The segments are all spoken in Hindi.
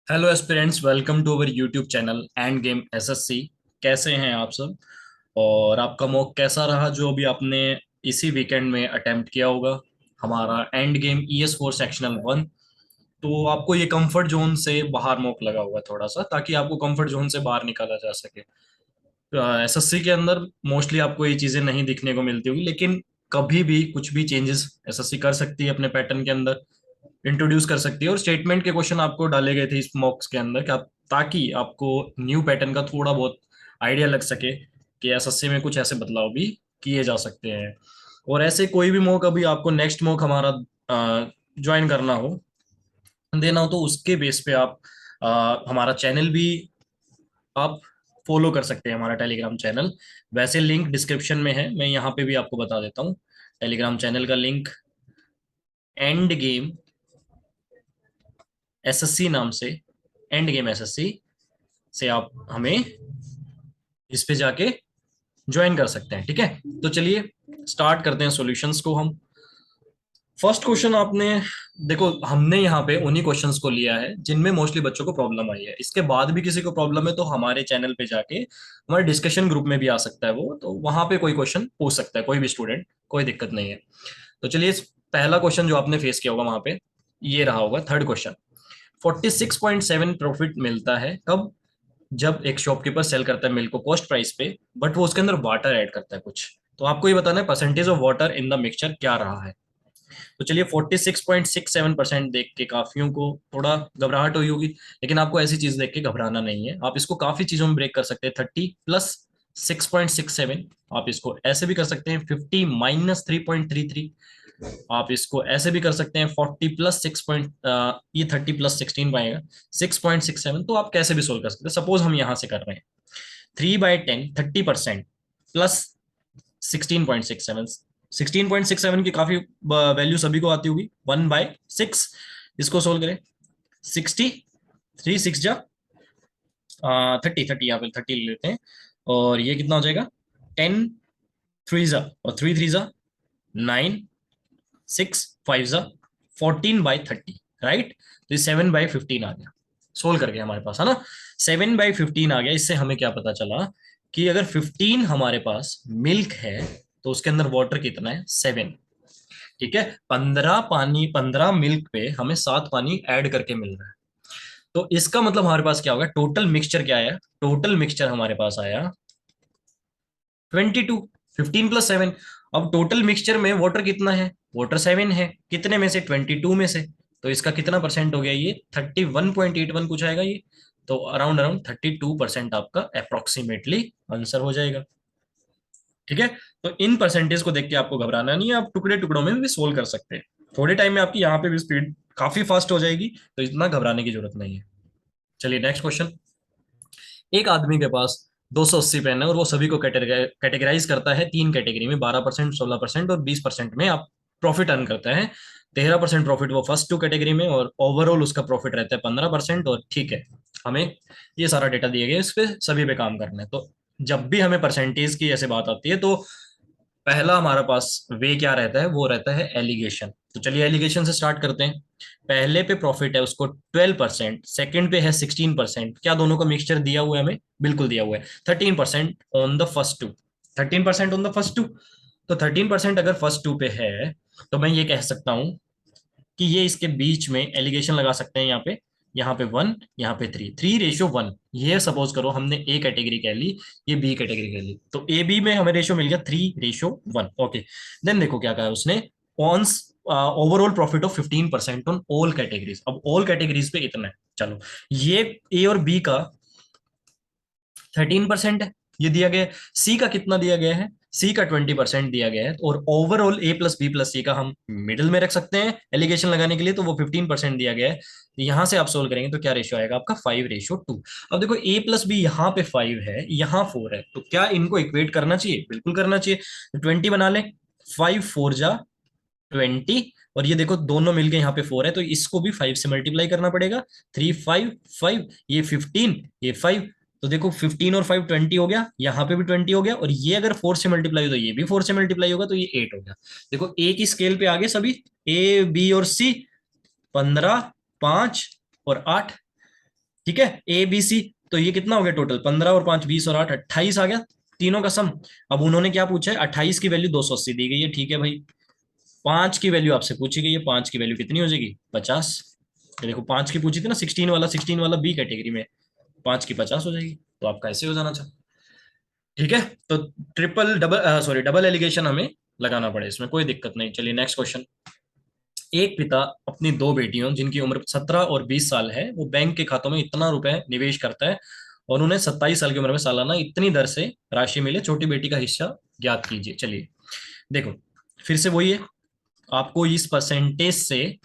Hello aspirants, welcome to our YouTube channel and game SSC. कैसे हैं आप सब? और आपका मॉक कैसा रहा जो अभी आपने इसी वीकेंड में अटेम्प्ट किया होगा? हमारा एंड गेम ES4 सेक्शनल 1। तो आपको ये कंफर्ट जोन से बाहर मॉक लगा हुआ है थोड़ा सा, ताकि आपको कंफर्ट जोन से बाहर निकाला जा सके। एसएससी के अंदर मोस्टली आपको ये चीज़ें नहीं दिखने को मिलती होगी, लेकिन कभी भी कुछ भी चेंजेस एसएससी कर सकती है अपने पैटर्न के अंदर, इंट्रोड्यूस कर सकती है। और स्टेटमेंट के क्वेश्चन आपको डाले गए थे इस मॉक्स के अंदर, कि ताकि आपको न्यू पैटर्न का थोड़ा बहुत आइडिया लग सके कि एसएससी में कुछ ऐसे बदलाव भी किए जा सकते हैं। और ऐसे कोई भी मॉक अभी आपको नेक्स्ट मॉक हमारा ज्वाइन करना हो, देना हो, तो उसके बेस पे आप हमारा चैनल भी आप फॉलो कर सकते हैं, हमारा टेलीग्राम चैनल। वैसे लिंक डिस्क्रिप्शन में है, मैं यहाँ पे भी आपको बता देता हूँ। टेलीग्राम चैनल का लिंक एंड गेम एसएससी नाम से, एंड गेम एसएससी से आप हमें इस पे जाके ज्वाइन कर सकते हैं। ठीक है, तो चलिए स्टार्ट करते हैं सॉल्यूशंस को हम। फर्स्ट क्वेश्चन आपने देखो, हमने यहाँ पे उन्हीं क्वेश्चंस को लिया है जिनमें मोस्टली बच्चों को प्रॉब्लम आई है। इसके बाद भी किसी को प्रॉब्लम है तो हमारे चैनल पे जाके हमारे डिस्कशन ग्रुप में भी आ सकता है वो, तो वहां पे कोई क्वेश्चन पूछ सकता है कोई भी स्टूडेंट, कोई दिक्कत नहीं है। तो चलिए पहला क्वेश्चन जो आपने फेस किया होगा वहां पे, ये रहा होगा थर्ड क्वेश्चन। 46.7 प्रॉफिट मिलता है कब? जब एक शॉपकीपर सेल करता है मिल्क को कॉस्ट प्राइस पे, बट वो उसके अंदर वाटर ऐड करता है कुछ। तो आपको ये बताना है percentage of water in the mixture क्या रहा है। तो चलिए 46.67% देख के काफियों को थोड़ा घबराहट हुई होगी, लेकिन आपको ऐसी चीज देख के घबराना नहीं है। आप इसको काफी चीजों में ब्रेक कर सकते हैं। 30 + 6.67, आप इसको ऐसे भी कर सकते हैं। 50 - 3.33, आप इसको ऐसे भी कर सकते हैं। 40 + 6 पॉइंट, ये 30 + 16 पाएगा 6.67। तो आप कैसे भी सोल्व कर सकते हैं। सपोज हम यहां से कर रहे हैं 3/10, 30% प्लस 16.67। 16.67 की काफी वैल्यू सभी को आती होगी। 1/6, इसको सोल्व करें। 60, 3 6 जा 30, यहाँ पे 30 ले लेते हैं। और ये कितना हो जाएगा? 10 3 जा, और 3 3 जा 9, 6 5 जा 14/30, राइट। तो ये 7/15 आ गया सोल्व करके हमारे पास, है ना। 7/15 आ गया। इससे हमें क्या पता चला कि अगर 15 हमारे पास मिल्क है तो उसके अंदर वाटर कितना है? 7। ठीक है, 15 पानी, 15 मिल्क पे हमें 7 पानी ऐड करके मिल रहा है। तो इसका मतलब हमारे पास क्या होगा? टोटल मिक्सचर क्या आया? टोटल मिक्सचर हमारे पास आया 22। 15 + 7। अब टोटल मिक्सचर में वाटर कितना है? वाटर 7 है। कितने में से? 22 में से। तो इसका कितना परसेंट हो गया? ये 31.81 कुछ आएगा ये। तो अराउंड अराउंड 32% आपका अप्रोक्सीमेटली आंसर हो जाएगा। ठीक है, तो इन परसेंटेज को देख के आपको घबराना नहीं है, आप टुकड़े टुकड़ों में भी सोल्व कर सकते हैं। थोड़े टाइम में आपकी यहाँ पे भी स्पीड काफी फास्ट हो जाएगी, तो इतना घबराने की जरूरत नहीं है। चलिए नेक्स्ट क्वेश्चन। एक आदमी के पास 280 पेन है और वो सभी को कैटेगराइज करता है 3 कैटेगरी में, 12%, 16% और 20% में। आप प्रॉफिट अर्न करता है 13% प्रॉफिट वो फर्स्ट 2 कैटेगरी में, और ओवरऑल उसका प्रॉफिट रहता है 15%। और ठीक है, हमें ये सारा डेटा दिए गए, इस पे सभी पे काम करना है। तो जब भी हमें परसेंटेज की ऐसे बात आती है, तो पहला हमारा पास वे क्या रहता है? वो रहता है एलिगेशन। तो चलिए एलिगेशन से स्टार्ट करते हैं। पहले पे प्रॉफिट है उसको 12%, सेकंड पे है 16%। क्या दोनों का मिक्सचर दिया हुआ है? हमें बिल्कुल दिया हुआ है। 13% on the first two. 13% on the first two. तो 13% अगर फर्स्ट टू पे है, तो मैं ये कह सकता हूं कि ये इसके बीच में एलिगेशन लगा सकते हैं। यहाँ पे 1, यहाँ पे 3, 3:1। ये सपोज करो हमने ए कैटेगरी कह ली, ये बी कैटेगरी कह ली, तो ए बी में हमें रेशियो मिल गया 3:1। ओके, देन देखो क्या कहा उसने। Once overall profit of 15% on all categories. अब ऑल कैटेगरीज पे इतना है। चलो, ये ए और बी का 13% है, ये दिया गया है। सी का कितना दिया गया है? सी का 20% दिया गया है। और ओवरऑल A + B + C का हम मिडिल में रख सकते हैं एलिगेशन लगाने के लिए, तो वो 15% दिया गया है। तो यहां से आप सोल्व करेंगे तो क्या रेशियो आएगा आपका? 5:2। अब देखो A + B यहाँ पे 5 है, यहाँ 4 है, तो क्या इनको इक्वेट करना चाहिए? बिल्कुल करना चाहिए। 20 बना लें। 5 4 जा 20। और ये देखो दोनों मिलके यहाँ पे 4 है, तो इसको भी 5 से मल्टीप्लाई करना पड़ेगा। 3 5 5, ये 15, ये 5। तो देखो 15 और 5 20 हो गया, यहाँ पे भी 20 हो गया। और ये अगर 4 से मल्टीप्लाई हो तो ये भी 4 से मल्टीप्लाई होगा, तो ये 8 हो गया। देखो ए की स्केल पे आगे सभी, A B और C। 15, 5 और 8। ठीक है, ए बी सी। तो ये कितना हो गया टोटल, 15 और 5 20 और 8 28 आ गया तीनों का सम। अब उन्होंने क्या पूछा है, 28 की वैल्यू 280 दी गई है, ठीक है भाई। 5 की वैल्यू आपसे पूछी गई है, 5 की वैल्यू कितनी हो जाएगी, 50। ये देखो 5 की पूछी थी ना, 16 वाला बी कैटेगरी में, 5 की 50 हो जाएगी, तो आपका ऐसे हो जाना चाहिए। ठीक है, तो triple double sorry double alligation हमें लगाना पड़े, इसमें कोई दिक्कत नहीं। चलिए नेक्स्ट क्वेश्चन। एक पिता अपनी दो बेटियों जिनकी उम्र 17 और 20 साल है, वो बैंक के खातों में इतना रुपए निवेश करता है और उन्हें 27 साल की उम्र में सालाना इतनी दर से राशि मिले, छोटी बेटी का हिस्सा ज्ञात कीजिए। चलिए देखो, फिर से वही है, आपको इस परसेंटेज से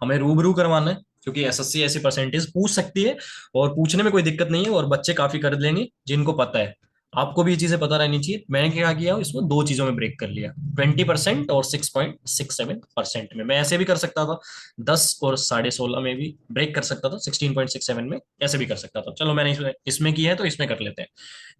हमें रूबरू करवाना है, क्योंकि एसएससी ऐसे परसेंटेज पूछ सकती है और पूछने में कोई दिक्कत नहीं है, और बच्चे काफी कर लेंगे जिनको पता है। आपको भी ये चीजें पता रहनी चाहिए। मैंने क्या किया, इसमें दो चीजों में ब्रेक कर लिया, 20% और 6.67% में। मैं ऐसे भी कर सकता था, 10 और 16.5 में भी ब्रेक कर सकता था, 16.67 में ऐसे भी कर सकता था। चलो मैंने इसमें इसमें किया है तो इसमें कर लेते हैं।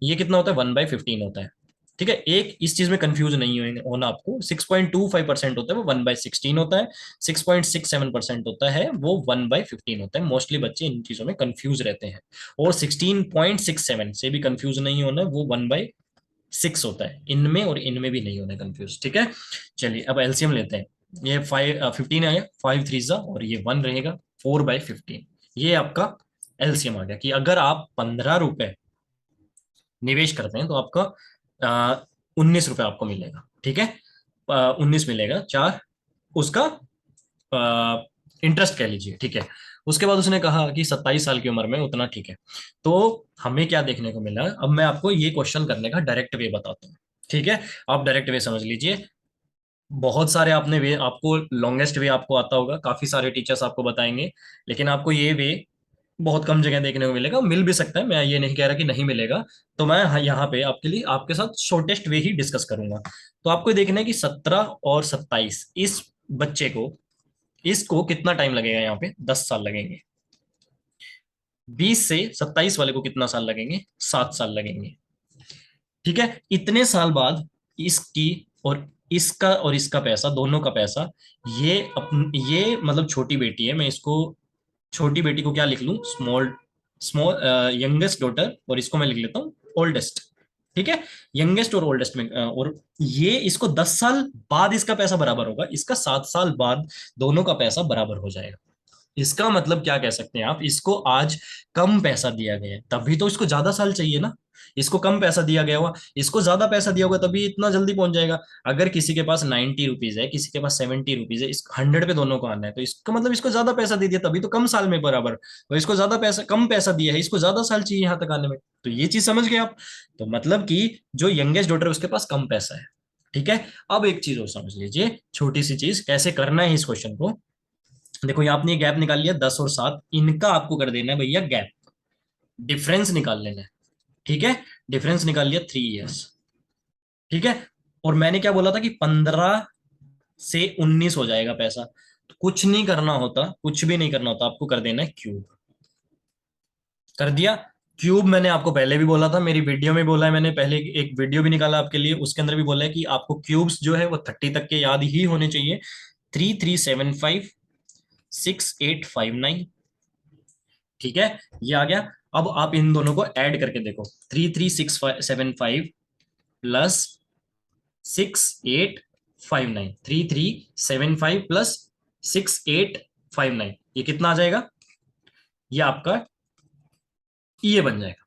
ये कितना होता है, 1/15 होता है। ठीक है, एक इस चीज में कंफ्यूज नहीं होना आपको, 6.25% होता है वो 1/16 होता है, 6.67% होता है वो 1/15 होता है। मोस्टली बच्चे इन चीजों में कंफ्यूज रहते हैं। और 16.67 से भी कंफ्यूज नहीं होना, वो 1/6 होता है। इनमें और इनमें भी नहीं होना कंफ्यूज, ठीक है। चलिए अब एलसीएम लेते हैं। ये 15 आया, 5 3 और ये 1 रहेगा, 4/15। ये आपका एलसीएम आ गया कि अगर आप 15 रुपए निवेश करते हैं तो आपका 19 रुपए आपको मिलेगा, ठीक है। 19 मिलेगा, चार उसका इंटरेस्ट कह लीजिए, ठीक है। उसके बाद उसने कहा कि 27 साल की उम्र में उतना, ठीक है। तो हमें क्या देखने को मिला, अब मैं आपको ये क्वेश्चन करने का डायरेक्ट वे बताता हूँ, ठीक है। आप डायरेक्ट वे समझ लीजिए। बहुत सारे आपने वे, आपको लॉन्गेस्ट वे आपको आता होगा, काफी सारे टीचर्स आपको बताएंगे, लेकिन आपको ये वे बहुत कम जगह देखने को मिलेगा। मिल भी सकता है, मैं ये नहीं कह रहा कि नहीं मिलेगा। तो मैं यहाँ पे आपके लिए आपके साथ शॉर्टेस्ट वे ही डिस्कस करूंगा। तो आपको देखना है कि 17 और 27, इस बच्चे को, इसको कितना टाइम लगेगा, यहाँ पे 10 साल लगेंगे। 20 से 27 वाले को कितना साल लगेंगे, 7 साल लगेंगे। ठीक है, इतने साल बाद इसकी और इसका पैसा, दोनों का पैसा, ये मतलब छोटी बेटी है, मैं इसको छोटी बेटी को क्या लिख लूं, स्मॉल स्मॉल यंगेस्ट डॉटर, और इसको मैं लिख लेता हूँ ओल्डेस्ट। ठीक है, यंगेस्ट और ओल्डेस्ट में और ये इसको 10 साल बाद इसका पैसा बराबर होगा, इसका 7 साल बाद दोनों का पैसा बराबर हो जाएगा। इसका मतलब क्या कह सकते हैं आप, इसको आज कम पैसा दिया गया है तभी तो इसको ज्यादा साल चाहिए ना। इसको कम पैसा दिया गया हुआ, इसको ज्यादा पैसा दिया होगा तभी इतना जल्दी पहुंच जाएगा। अगर किसी के पास 90 रुपीज है, किसी के पास 70 रुपीज है, इस 100 पे दोनों को आना है, तो इसका मतलब इसको ज्यादा पैसा दे दिया तभी तो कम साल में बराबर। तो इसको ज्यादा पैसा, कम पैसा दिया है, इसको ज्यादा साल चाहिए यहाँ तक आने में। तो ये चीज समझ गए आप। तो मतलब कि जो यंगेस्ट डॉटर है उसके पास कम पैसा है। ठीक है, अब एक चीज और समझ लीजिए, छोटी सी चीज कैसे करना है इस क्वेश्चन को। देखो ये आपने गैप निकाल लिया 10 और 7, इनका आपको कर देना है भैया गैप, डिफरेंस निकाल लेना है। ठीक है, डिफरेंस निकाल लिया 3 इयर्स। ठीक है, और मैंने क्या बोला था कि 15 से 19 हो जाएगा पैसा। तो कुछ नहीं करना होता, कुछ भी नहीं करना होता, आपको कर देना है क्यूब। कर दिया क्यूब। मैंने आपको पहले भी बोला था, मेरी वीडियो में बोला है मैंने, पहले एक वीडियो भी निकाला आपके लिए, उसके अंदर भी बोला है कि आपको क्यूब्स जो है वो 30 तक के याद ही होने चाहिए। 3375, 6859। ठीक है, ये आ गया। अब आप इन दोनों को ऐड करके देखो, 3375 प्लस 6859, 3375 प्लस 6859, ये कितना आ जाएगा, ये आपका ये बन जाएगा।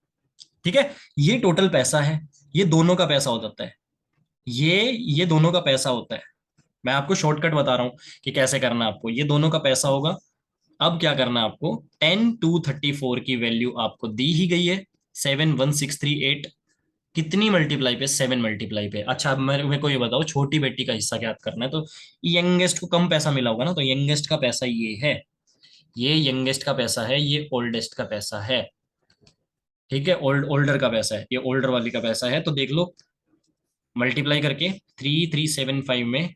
ठीक है, ये टोटल पैसा है, ये दोनों का पैसा हो जाता है, ये दोनों का पैसा होता है। मैं आपको शॉर्टकट बता रहा हूं कि कैसे करना है आपको, ये दोनों का पैसा होगा। अब क्या करना है आपको, 10 2 34 की वैल्यू आपको दी ही गई है, 71638, कितनी मल्टीप्लाई पे, 7 मल्टीप्लाई पे। अच्छा अब मेरे को ये बताओ, छोटी बेटी का हिस्सा क्या करना है। तो यंगेस्ट को कम पैसा मिला होगा ना, तो यंगेस्ट का पैसा ये है, ये यंगेस्ट का पैसा है, ये ओल्डेस्ट का पैसा है। ठीक है, ओल्डर का पैसा है, ये ओल्डर वाली का पैसा है। तो देख लो, मल्टीप्लाई करके 3375 में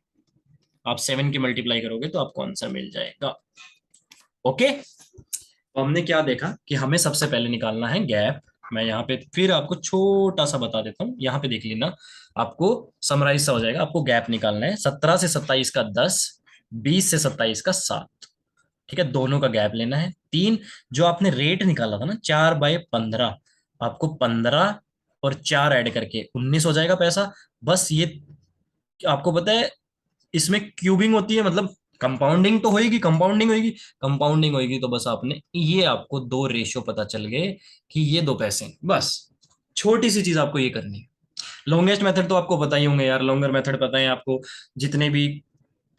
आप 7 की मल्टीप्लाई करोगे तो आपको आंसर मिल जाएगा। ओके, तो हमने क्या देखा कि हमें सबसे पहले निकालना है गैप। मैं यहाँ पे फिर आपको छोटा सा बता देता हूँ, यहाँ पे देख लेना, आपको समराइज सा हो जाएगा। आपको गैप निकालना है 17 से 27 का 10, 20 से 27 का 7। ठीक है, दोनों का गैप लेना है। 3, जो आपने रेट निकाला था ना 4/15, आपको 15 और 4 ऐड करके 19 हो जाएगा पैसा। बस ये आपको पता है इसमें क्यूबिंग होती है, मतलब कंपाउंडिंग तो होगी, कंपाउंडिंग होगी तो बस आपने ये आपको दो रेशियो पता चल गए कि ये दो पैसे हैं। बस छोटी सी चीज आपको ये करनी है। लॉन्गेस्ट मेथड तो आपको पता ही होंगे यार, लॉन्गर मेथड पता है आपको, जितने भी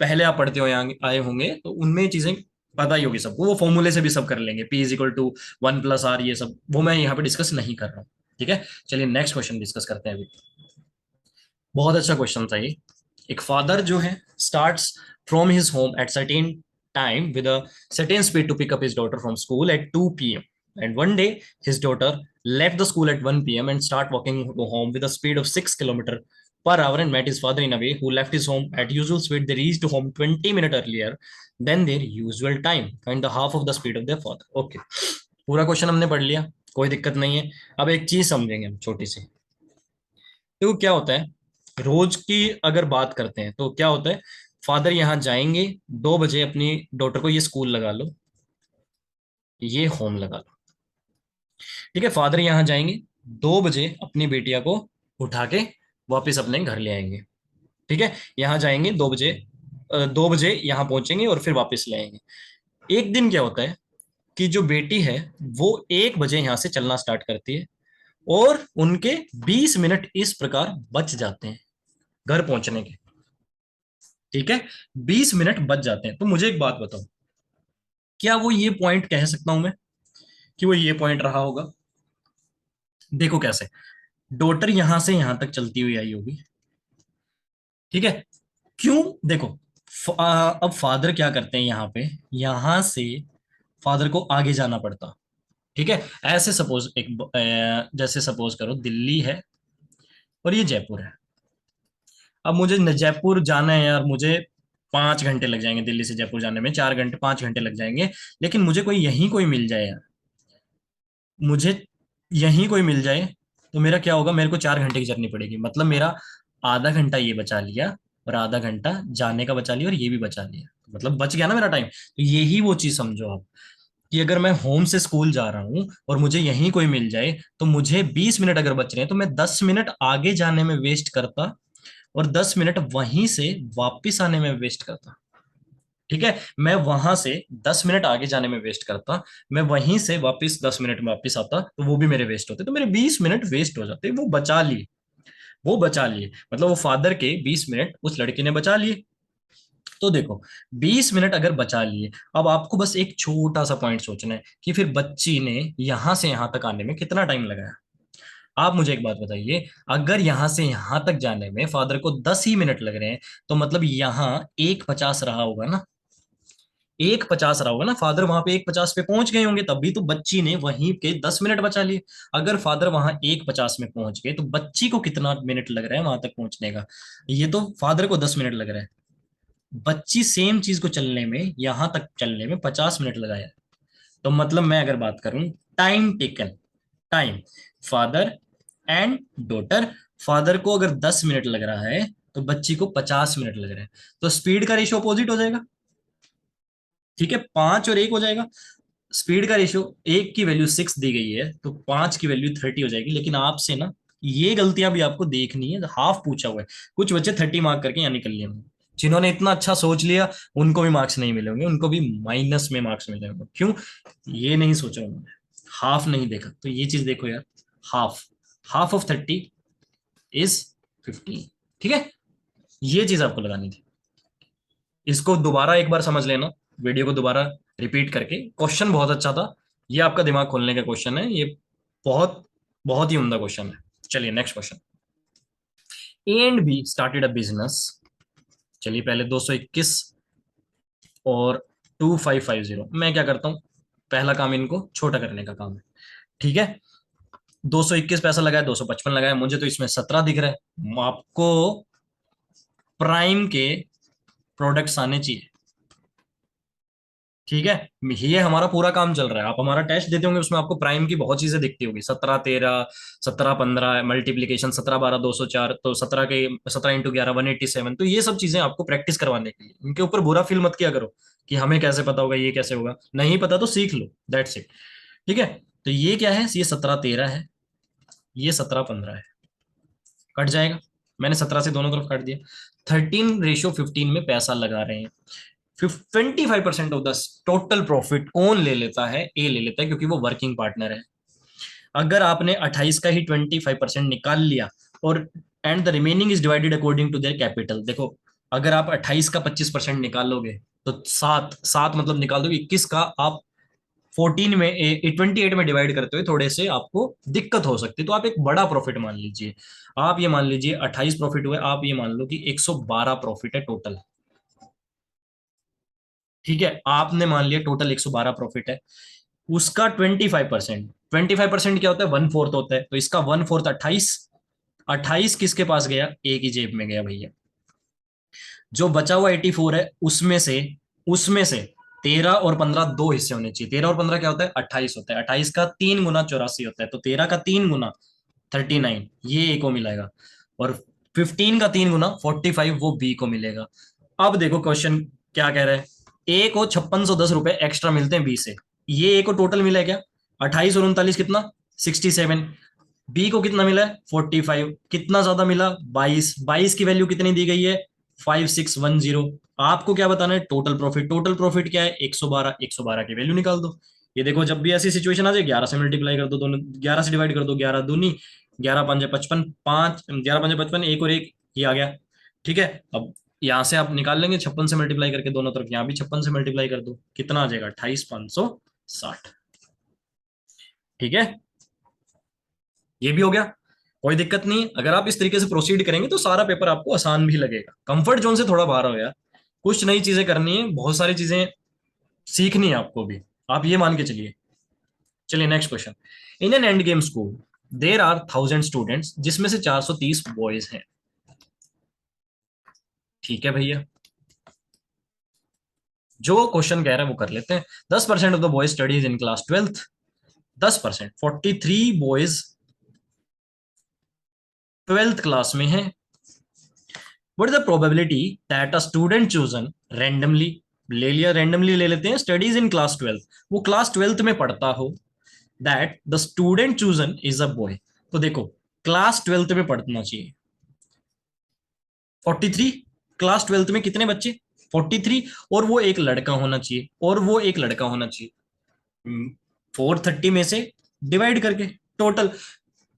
पहले आप पढ़ते हो आए होंगे तो उनमें चीजें पता ही होगी सबको, वो फॉर्मूले से भी सब कर लेंगे, P = 1 + R, ये सब वो मैं यहाँ पे डिस्कस नहीं कर रहा हूँ। ठीक है, चलिए नेक्स्ट क्वेश्चन डिस्कस करते हैं अभी। बहुत अच्छा क्वेश्चन था ये। एक फादर जो है starts from his home at certain time with a certain speed to pick up his daughter from school at 2 p.m. And one day his daughter left the school at 1 p.m. and start walking home with a speed of 6 km/h and met his father in a way who left his home at usual speed. They reached home 20 minutes earlier than their usual time. Find the half of the speed of their father. Okay, पूरा क्वेश्चन हमने पढ़ लिया, कोई दिक्कत नहीं है। अब एक चीज समझेंगे हम छोटी सी। तो क्या होता है, रोज की अगर बात करते हैं तो क्या होता है, फादर यहाँ जाएंगे 2 बजे, अपनी डॉटर को ये स्कूल लगा लो, ये होम लगा लो। ठीक है, फादर यहाँ जाएंगे 2 बजे, अपनी बेटिया को उठा के वापस अपने घर ले आएंगे। ठीक है, यहाँ जाएंगे 2 बजे, 2 बजे यहाँ पहुंचेंगे और फिर वापस ले आएंगे। एक दिन क्या होता है कि जो बेटी है वो 1 बजे यहाँ से चलना स्टार्ट करती है और उनके 20 मिनट इस प्रकार बच जाते हैं घर पहुंचने के। ठीक है, 20 मिनट बच जाते हैं। तो मुझे एक बात बताओ, क्या वो ये पॉइंट कह सकता हूं मैं कि वो ये पॉइंट रहा होगा? देखो कैसे, डॉटर यहां से यहां तक चलती हुई आई होगी। ठीक है, क्यों? देखो अब फादर क्या करते हैं यहाँ पे, यहां से फादर को आगे जाना पड़ता। ठीक है, ऐसे सपोज जैसे सपोज करो दिल्ली है और ये जयपुर है। अब मुझे जयपुर जाना है यार, मुझे 5 घंटे लग जाएंगे, दिल्ली से जयपुर जाने में 4 घंटे 5 घंटे लग जाएंगे। लेकिन मुझे कोई यहीं कोई मिल जाए यार, मुझे यहीं कोई मिल जाए तो मेरा क्या होगा, मेरे को 4 घंटे की जर्नी पड़ेगी, मतलब मेरा आधा घंटा ये बचा लिया और आधा घंटा जाने का बचा लिया और ये भी बचा लिया, मतलब बच गया ना मेरा टाइम। तो यही वो चीज समझो आप, कि अगर मैं होम से स्कूल जा रहा हूँ और मुझे यहीं कोई मिल जाए तो मुझे 20 मिनट अगर बच रहे हैं तो मैं 10 मिनट आगे जाने में वेस्ट करता और 10 मिनट वहीं से वापिस आने में वेस्ट करता। ठीक है, मैं वहां से 10 मिनट आगे जाने में वेस्ट करता, मैं वहीं से वापस 10 मिनट में वापस आता तो वो भी मेरे वेस्ट होते, तो मेरे 20 मिनट वेस्ट हो जाते। वो बचा लिए, वो बचा लिए, मतलब वो फादर के 20 मिनट उस लड़के ने बचा लिए। तो देखो 20 मिनट अगर बचा लिए, अब आपको बस एक छोटा सा पॉइंट सोचना है कि फिर बच्ची ने यहां से यहां तक आने में कितना टाइम लगाया। आप मुझे एक बात बताइए, अगर यहां से यहां तक जाने में फादर को 10 ही मिनट लग रहे हैं तो मतलब यहाँ 1:50 रहा होगा ना, 1:50 रहा होगा ना, फादर वहां पे 1:50 पे पहुंच गए होंगे, तभी तो बच्ची ने वहीं के 10 मिनट बचा लिए। अगर फादर वहां 1:50 में पहुंच गए तो बच्ची को कितना मिनट लग रहा है वहां तक पहुंचने का? ये तो फादर को 10 मिनट लग रहा है, बच्ची सेम चीज को चलने में, यहां तक चलने में 50 मिनट लगाया। तो मतलब मैं अगर बात करूं time taken, time father and daughter, father को अगर 10 मिनट लग रहा है तो बच्ची को 50 मिनट लग रहे हैं, तो स्पीड का रेशियो अपोजिट हो जाएगा। ठीक है, 5 और 1 हो जाएगा। स्पीड का रेशियो, 1 की वैल्यू 6 दी गई है तो 5 की वैल्यू 30 हो जाएगी। लेकिन आपसे ना ये गलतियां भी आपको देखनी है, हाफ पूछा हुआ है, कुछ बच्चे 30 मार्क करके यहाँ निकल लिए होंगे। जिन्होंने इतना अच्छा सोच लिया उनको भी मार्क्स नहीं मिले होंगे, उनको भी माइनस में मार्क्स मिले होंगे। क्यों? ये नहीं सोचा उन्होंने, हाफ नहीं देखा। तो ये चीज देखो यार, हाफ, हाफ ऑफ 30 इज 15। ठीक है, ये चीज आपको लगानी थी। इसको दोबारा एक बार समझ लेना, वीडियो को दोबारा रिपीट करके। क्वेश्चन बहुत अच्छा था, ये आपका दिमाग खोलने का क्वेश्चन है ये, बहुत बहुत ही उम्दा क्वेश्चन है। चलिए next question. A and be started a business. चलिए पहले 221 और 2550, मैं क्या करता हूँ, पहला काम इनको छोटा करने का काम है। ठीक है, 221 पैसा लगाया, 255 लगाया, मुझे तो इसमें 17 दिख रहा है। आपको प्राइम के प्रोडक्ट्स आने चाहिए। ठीक है, ये हमारा पूरा काम चल रहा है। आप हमारा टेस्ट देते होंगे, उसमें आपको प्राइम की बहुत चीजें दिखती होगी, 17 13, 17 15, मल्टीप्लीकेशन 17 12 204, तो 17 के 17 × 11 187। तो ये सब चीजें आपको प्रैक्टिस करवाने के लिए, इनके ऊपर बुरा फील मत किया करो कि हमें कैसे पता होगा, ये कैसे होगा, नहीं पता तो सीख लो, दैट्स इट। ठीक है, तो ये क्या है, ये 17 13 है, ये 17 15 है, कट जाएगा। मैंने 17 से दोनों तरफ काट दिया। 13:15 में पैसा लगा रहे हैं। 25% ऑफ द टोटल प्रॉफिट कौन ले लेता है, ए ले लेता है, क्योंकि वो वर्किंग पार्टनर है। अगर आपने 28 का ही 25% निकाल लिया, और and the remaining is divided according to their capital. देखो, अगर आप 28 का 25% निकालोगे, तो सात सात मतलब निकाल दोगे 21 का, आप 14 में 28 में डिवाइड करते हुए थोड़े से आपको दिक्कत हो सकती है, तो आप एक बड़ा प्रॉफिट मान लीजिए। आप ये मान लीजिए 28 प्रॉफिट हुए, आप ये मान लो कि 112 प्रॉफिट है टोटल। ठीक है, आपने मान लिया टोटल 112 प्रॉफिट है, उसका 25%, 25% क्या होता है, 1/4 होता है, तो इसका 1/4 28। 28 किसके पास गया, ए की जेब में गया भैया। जो बचा हुआ 84 है, उसमें से 13 और 15 दो हिस्से होने चाहिए। 13 और 15 क्या होता है, 28 होता है। 28 का 3 गुना 84 होता है, तो 13 का 3 गुना 39, ये ए को मिलेगा। और 15 का 3 गुना 45, वो बी को मिलेगा। अब देखो क्वेश्चन क्या कह रहा है, ए को 5610 रुपए एक्स्ट्रा मिलते हैं बी से। ये ए को टोटल मिला है क्या, 28 और 39 कितना, 67। बी को कितना मिला है, 45। कितना ज्यादा मिला, 22। 22 की वैल्यू कितनी दी गई है, 5610। आपको क्या बताना है, टोटल प्रॉफिट। टोटल प्रॉफिट क्या है, 112। 112 की वैल्यू निकाल दो। ये देखो, जब भी ऐसी सिचुएशन आ जाए, 11 से मल्टीप्लाई कर दो, दोनों 11 से डिवाइड कर दो, 11 दूनी 11 पंजे 55, 5 11 पंजे 55, एक और एक, ये आ गया। ठीक है, अब यहां से आप निकाल लेंगे 56 से मल्टीप्लाई करके दोनों तरफ, यहां भी 56 से मल्टीप्लाई कर दो, कितना आ जाएगा, 28,560। ठीक है, ये भी हो गया, कोई दिक्कत नहीं। अगर आप इस तरीके से प्रोसीड करेंगे तो सारा पेपर आपको आसान भी लगेगा। कंफर्ट जोन से थोड़ा बाहर हो यार, कुछ नई चीजें करनी है, बहुत सारी चीजें सीखनी है आपको भी, आप ये मान के चलिए। चलिए next question. In an end game school there are 1000 students, जिसमें से 430 बॉयज हैं। ठीक है भैया, जो क्वेश्चन कह रहा है वो कर लेते हैं। 10% of the boys studies in class 12th। 10%, 43 boys 12th class में है। What is the probability that a student chosen randomly, ले लिया randomly, ले लेते हैं, studies in class 12, वो क्लास 12th में पढ़ता हो, that the student chosen is a boy। तो देखो, क्लास 12th में पढ़ना चाहिए 43, क्लास 12th में कितने बच्चे, 43, और वो एक लड़का होना चाहिए, और वो एक लड़का होना चाहिए। 430 में से डिवाइड करके टोटल।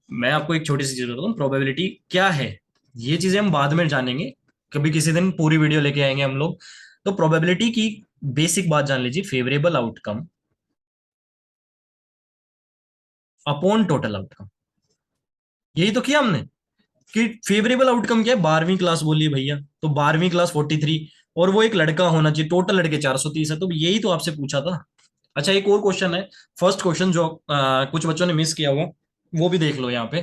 मैं आपको एक छोटी सी चीज बताता हूँ, प्रोबेबिलिटी क्या है, ये चीजें हम बाद में जानेंगे, कभी किसी दिन पूरी वीडियो लेके आएंगे हम लोग। तो प्रोबेबिलिटी की बेसिक बात जान लीजिए, favourable outcome upon total outcome. यही तो किया हमने, कि फेवरेबल आउटकम क्या है, 12वीं क्लास बोलिए भैया, तो 12वीं क्लास 43, और वो एक लड़का होना चाहिए, टोटल लड़के 430 है, तो यही तो आपसे पूछा था। अच्छा, एक और क्वेश्चन है, फर्स्ट क्वेश्चन जो कुछ बच्चों ने मिस किया होगा, वो भी देख लो यहाँ पे,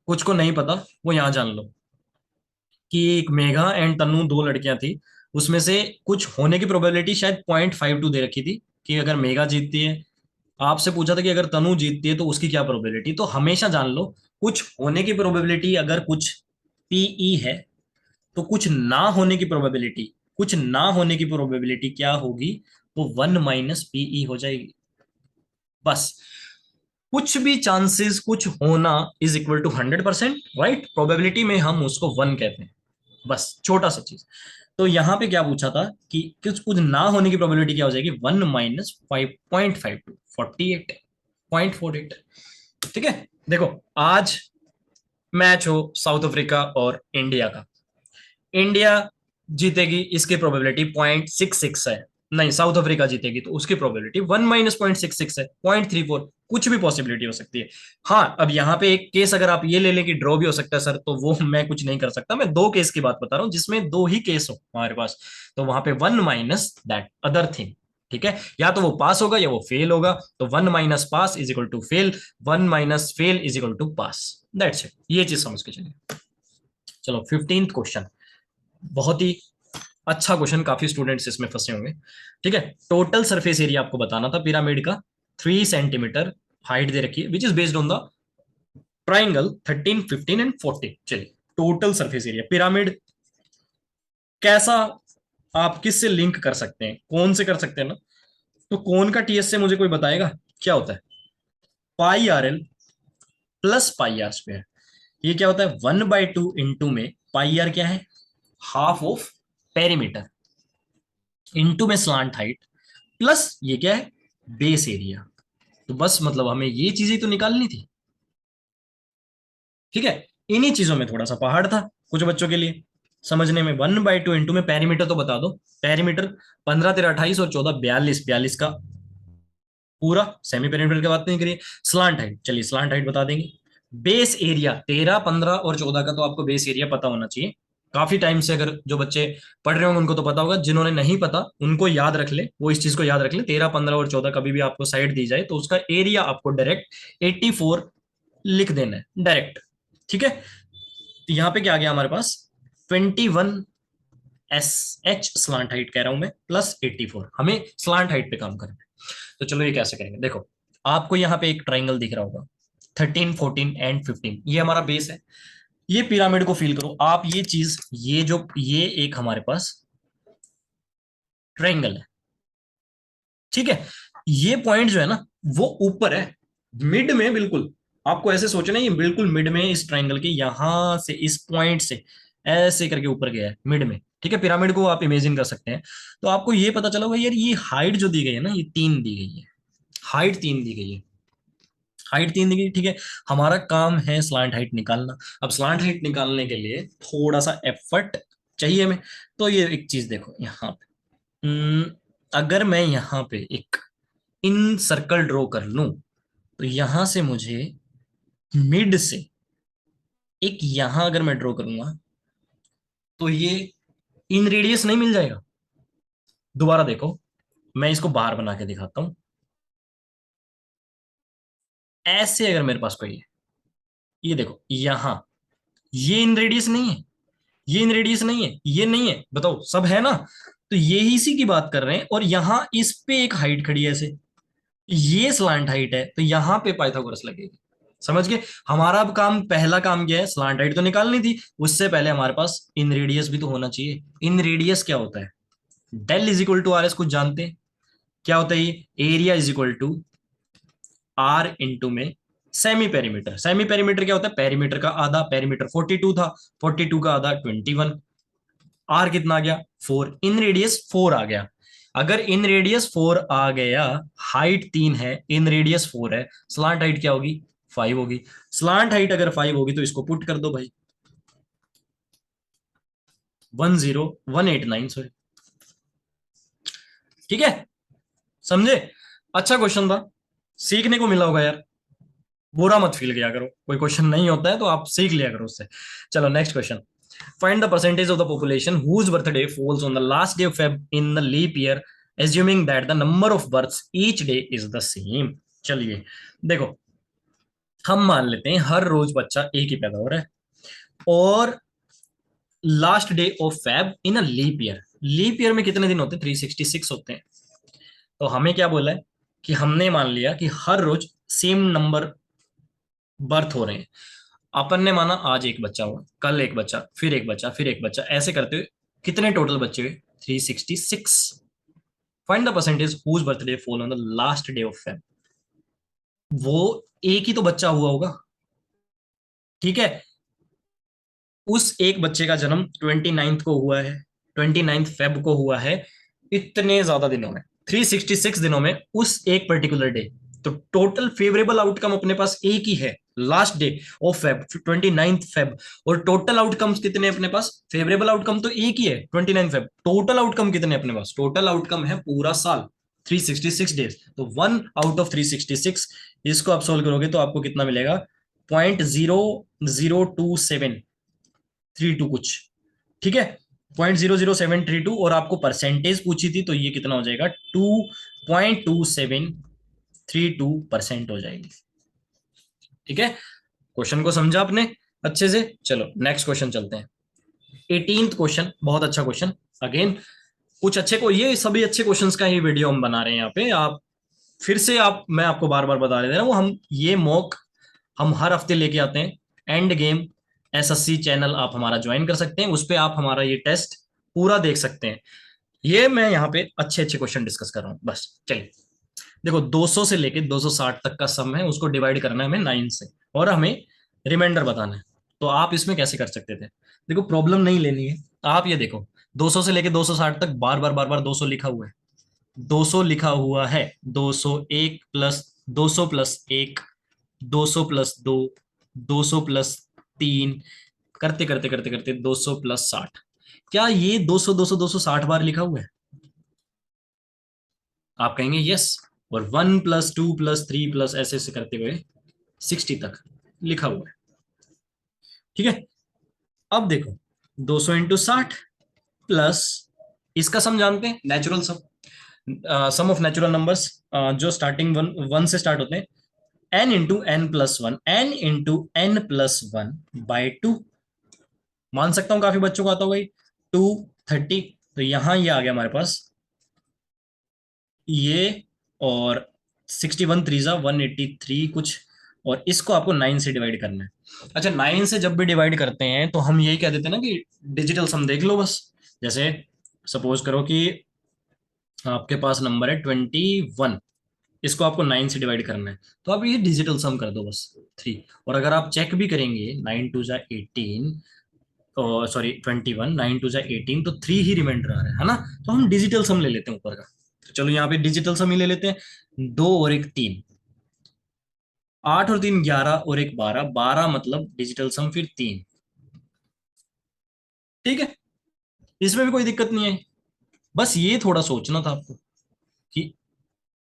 कुछ को नहीं पता वो यहाँ जान लो, कि एक मेघा एंड तनु दो लड़कियां थी, उसमें से कुछ होने की प्रोबेबिलिटी शायद 0.52 दे रखी थी, कि अगर मेघा जीतती है, आपसे पूछा था कि अगर तनु जीतती है तो उसकी क्या प्रोबेबिलिटी। तो हमेशा जान लो, कुछ होने की प्रोबेबिलिटी अगर कुछ पीई है, तो कुछ ना होने की प्रोबेबिलिटी, कुछ ना होने की प्रोबेबिलिटी क्या होगी, वो 1 - पीई हो जाएगी। बस, कुछ भी चांसेस कुछ होना is equal to 100%, right, probability में हम उसको 1 कहते हैं। बस छोटा सा चीज। तो यहाँ पे क्या पूछा था, कि कुछ कुछ ना होने की प्रोबेबिलिटी क्या हो जाएगी, 1 - 5.52, 48.48। ठीक है, देखो, आज मैच हो साउथ अफ्रीका और इंडिया का, इंडिया जीतेगी, इसकी प्रोबेबिलिटी 0.66 है। नहीं, साउथ अफ्रीका जीतेगी तो उसकी प्रोबेबिलिटी 1 - 0.66 है, 0.34, कुछ भी पॉसिबिलिटी हो सकती है। हाँ, अब यहाँ पे एक केस अगर आप ये ले लें कि ड्रॉ भी हो सकता है सर, तो वो मैं कुछ नहीं कर सकता, मैं दो केस की बात बता रहा हूँ, जिसमें दो ही केस हो हमारे पास, तो वहां पे 1 - दैट अदर थिंग। ठीक है, या तो वो पास होगा या वो फेल होगा, तो 1 - pass is equal to fail, 1 - fail is equal to pass, that's it. ये चीज समझ के चलिए। चलो 15th क्वेश्चन, बहुत ही अच्छा क्वेश्चन, काफी स्टूडेंट्स इसमें फंसे होंगे। ठीक है, टोटल सरफेस एरिया आपको बताना था पिरामिड का, 3 सेंटीमीटर हाइट दे रखी है, which is based on the triangle 13, 15 and 14। चलिए, टोटल सरफेस एरिया पिरामिड कैसा, आप किससे लिंक कर सकते हैं, कौन से कर सकते हैं ना, तो कौन का टीएस से मुझे कोई बताएगा क्या होता है? Pi R L plus pi R square. ये क्या होता है? 1/2 इंटू में पाई आर क्या है? हाफ ऑफ पेरीमीटर, इंटू में स्लांट हाइट, प्लस ये क्या है? Base area. तो बस मतलब हमें ये चीजें तो निकालनी थी। ठीक है, इन्हीं चीजों में थोड़ा सा पहाड़ था कुछ बच्चों के लिए समझने में। 1/2 इंटू में पेरीमीटर तो बता दो। पेरीमीटर 15, 13, 28 और 14, 42, 42 का पूरा। सेमी पेरीमीटर की बात नहीं करिए। स्लांट हाइट, चलिए स्लांट हाइट बता देंगे। बेस एरिया 13, 15 और 14 का तो आपको बेस एरिया पता होना चाहिए। काफी टाइम से अगर जो बच्चे पढ़ रहे होंगे उनको तो पता होगा, जिन्होंने नहीं पता उनको याद रख ले, वो इस चीज को याद रख ले। 13, 15 और 14 कभी भी आपको साइड दी जाए तो उसका एरिया आपको डायरेक्ट 84 लिख देना है डायरेक्ट। ठीक है, तो यहाँ पे क्या आ गया हमारे पास? 21 SH स्लांट हाइट कह रहा हूं मैं, प्लस 84। हमें स्लांट हाइट पे काम करना है। तो चलो ये कैसे करेंगे, देखो आपको यहाँ पे एक ट्राइंगल दिख रहा होगा, 13, 14 एंड 15, ये हमारा बेस है। ये पिरामिड को फील करो आप, ये चीज, ये एक हमारे पास ट्राइंगल है। ठीक है, ये पॉइंट जो है ना वो ऊपर है, मिड में बिल्कुल। आपको ऐसे सोचना है ये बिल्कुल मिड में, इस ट्राइंगल के यहां से इस पॉइंट से ऐसे करके ऊपर गया है मिड में। ठीक है, पिरामिड को आप इमेजिन कर सकते हैं। तो आपको ये पता चला होगा यार, ये हाइट जो दी गई है ना, ये 3 दी गई है, हाइट 3 दी गई है, हाइट 3 दी गई। ठीक है, हमारा काम है स्लांट हाइट निकालना। अब स्लांट हाइट निकालने के लिए थोड़ा सा एफर्ट चाहिए हमें। तो ये एक चीज देखो यहाँ पे, अगर मैं यहाँ पे एक इन सर्कल ड्रॉ कर लूं, तो यहां से मुझे मिड से एक यहां अगर मैं ड्रॉ करूंगा तो ये इन रेडियस नहीं मिल जाएगा? दोबारा देखो, मैं इसको बाहर बना के दिखाता हूं। ऐसे अगर मेरे पास कोई है, ये देखो यहां, ये इन रेडियस नहीं है, ये इन रेडियस नहीं है, ये नहीं है, बताओ सब है ना? तो ये ही इसी की बात कर रहे हैं, और यहां इस पे एक हाइट खड़ी है ऐसे, ये स्लांट हाइट है, तो यहां पे पाइथागोरस लगेगी। समझ गए? हमारा अब काम, पहला काम क्या है? स्लांट हाइट तो निकालनी थी, उससे पहले हमारे पास इन रेडियस भी तो होना चाहिए। इन रेडियस क्या होता है? Del is equal to R S, कुछ जानते हैं क्या होता है? ये area is equal to R into में सेमी पेरीमीटर। सेमी पेरीमीटर क्या होता है? पेरीमीटर का आधा, पेरीमीटर 42 था, 42 का आधा 21। आर कितना आ गया? 4। इन रेडियस 4 आ गया। अगर इन रेडियस 4 आ गया, हाइट 3 है, इन रेडियस 4 है, स्लांट हाइट क्या होगी? 5 होगी। स्लांट हाइट अगर 5 होगी तो इसको पुट कर दो भाई, 10189, सॉरी। ठीक है, समझे? अच्छा क्वेश्चन था, सीखने को मिला होगा यार, बुरा मत फील किया करो। कोई क्वेश्चन नहीं होता है तो आप सीख लिया करो उससे। चलो next question. Find the percentage of the population whose birthday falls on the last day of Feb in the leap year, assuming that the number of births each day is the same। चलिए देखो, हम मान लेते हैं हर रोज बच्चा एक ही पैदा हो रहा है, और last day of Feb in a leap year. Leap year में कितने दिन होते हैं? 366 होते हैं। तो हमें क्या बोला है कि हमने मान लिया कि हर रोज सेम नंबर बर्थ हो रहे हैं। अपन ने माना आज एक बच्चा हुआ, कल एक बच्चा, फिर एक बच्चा, फिर एक बच्चा, ऐसे करते हुए कितने टोटल बच्चे हुए? 366। Find the percentage whose birthday fall on the last day of Feb. वो एक ही तो बच्चा हुआ होगा। ठीक है, उस एक बच्चे का जन्म 29 को हुआ है, 29 फेब को हुआ है। इतने ज्यादा दिनों में, 366 दिनों में, उस एक पर्टिकुलर डे। तो टोटल फेवरेबल आउटकम अपने पास एक ही है, last day of Feb, 29 Feb. और टोटल आउटकम्स कितने अपने पास? फेवरेबल आउटकम तो एक ही है, 29 फेब। टोटल आउटकम कितने अपने पास? टोटल आउटकम है पूरा साल, 366 डेज। तो 1/366, इसको आप सोल्व करोगे तो आपको कितना मिलेगा? 0.00273 कुछ। ठीक है, 0.00732, और आपको परसेंटेज पूछी थी तो ये कितना हो जाएगा? 2.2732% हो जाएगी। ठीक है, क्वेश्चन को समझा आपने अच्छे से? चलो नेक्स्ट क्वेश्चन चलते हैं। 18th क्वेश्चन, बहुत अच्छा क्वेश्चन। अगेन कुछ अच्छे को, ये सभी अच्छे क्वेश्चंस का ही वीडियो हम बना रहे हैं यहाँ पे। आप फिर से आप, मैं आपको बार बार बता रहे थे ना, वो हम ये मॉक हम हर हफ्ते लेके आते हैं। एंड गेम एसएससी चैनल आप हमारा ज्वाइन कर सकते हैं, उस पर आप हमारा ये टेस्ट पूरा देख सकते हैं। ये मैं यहाँ पे अच्छे अच्छे क्वेश्चन डिस्कस कर रहा हूँ बस। चलिए देखो, 200 से लेके 260 तक का सम है, उसको डिवाइड करना है हमें 9 से, और हमें रिमाइंडर बताना है। तो आप इसमें कैसे कर सकते थे? देखो प्रॉब्लम नहीं लेनी है, आप ये देखो 200 से लेके 260 तक बार बार 200 लिखा हुआ है, 200 लिखा हुआ है, 201 प्लस 200 प्लस 1, 200 प्लस 2, 200 प्लस 3, करते करते करते करते 200 प्लस 60। क्या ये 200 200 260 बार लिखा हुआ है? आप कहेंगे यस। और 1 प्लस 2 प्लस 3 प्लस ऐसे ऐसे करते हुए 60 तक लिखा हुआ है। ठीक है, अब देखो 200 इंटू 60 प्लस, इसका सम जानते हैं, natural sum, sum of natural numbers, जो स्टार्टिंग वन वन से स्टार्ट होते हैं। n into n plus 1, n into n plus 1 by 2। मान सकता हूं काफी बच्चों को आता होगा ये 230। तो यहां ये आ गया हमारे पास ये, और 61 3 183 कुछ, और इसको आपको 9 से डिवाइड करना है। अच्छा, 9 से जब भी डिवाइड करते हैं तो हम यही कह देते हैं ना कि डिजिटल सम देख लो बस। जैसे सपोज करो कि आपके पास नंबर है 21, इसको आपको 9 से डिवाइड करना है, तो आप ये डिजिटल सम कर दो बस 3। और अगर आप चेक भी करेंगे 9 2 जा 18, सॉरी 21, 9 2 जा 18, तो 3 ही रिमाइंडर आ रहा है ना। तो हम डिजिटल सम ले लेते हैं ऊपर का। तो चलो यहाँ पे डिजिटल सम ही ले लेते हैं। 2 और 1 3, 8 और 3 11 और 1 12, 12 मतलब डिजिटल सम फिर 3। ठीक है, इसमें भी कोई दिक्कत नहीं है। बस ये थोड़ा सोचना था आपको कि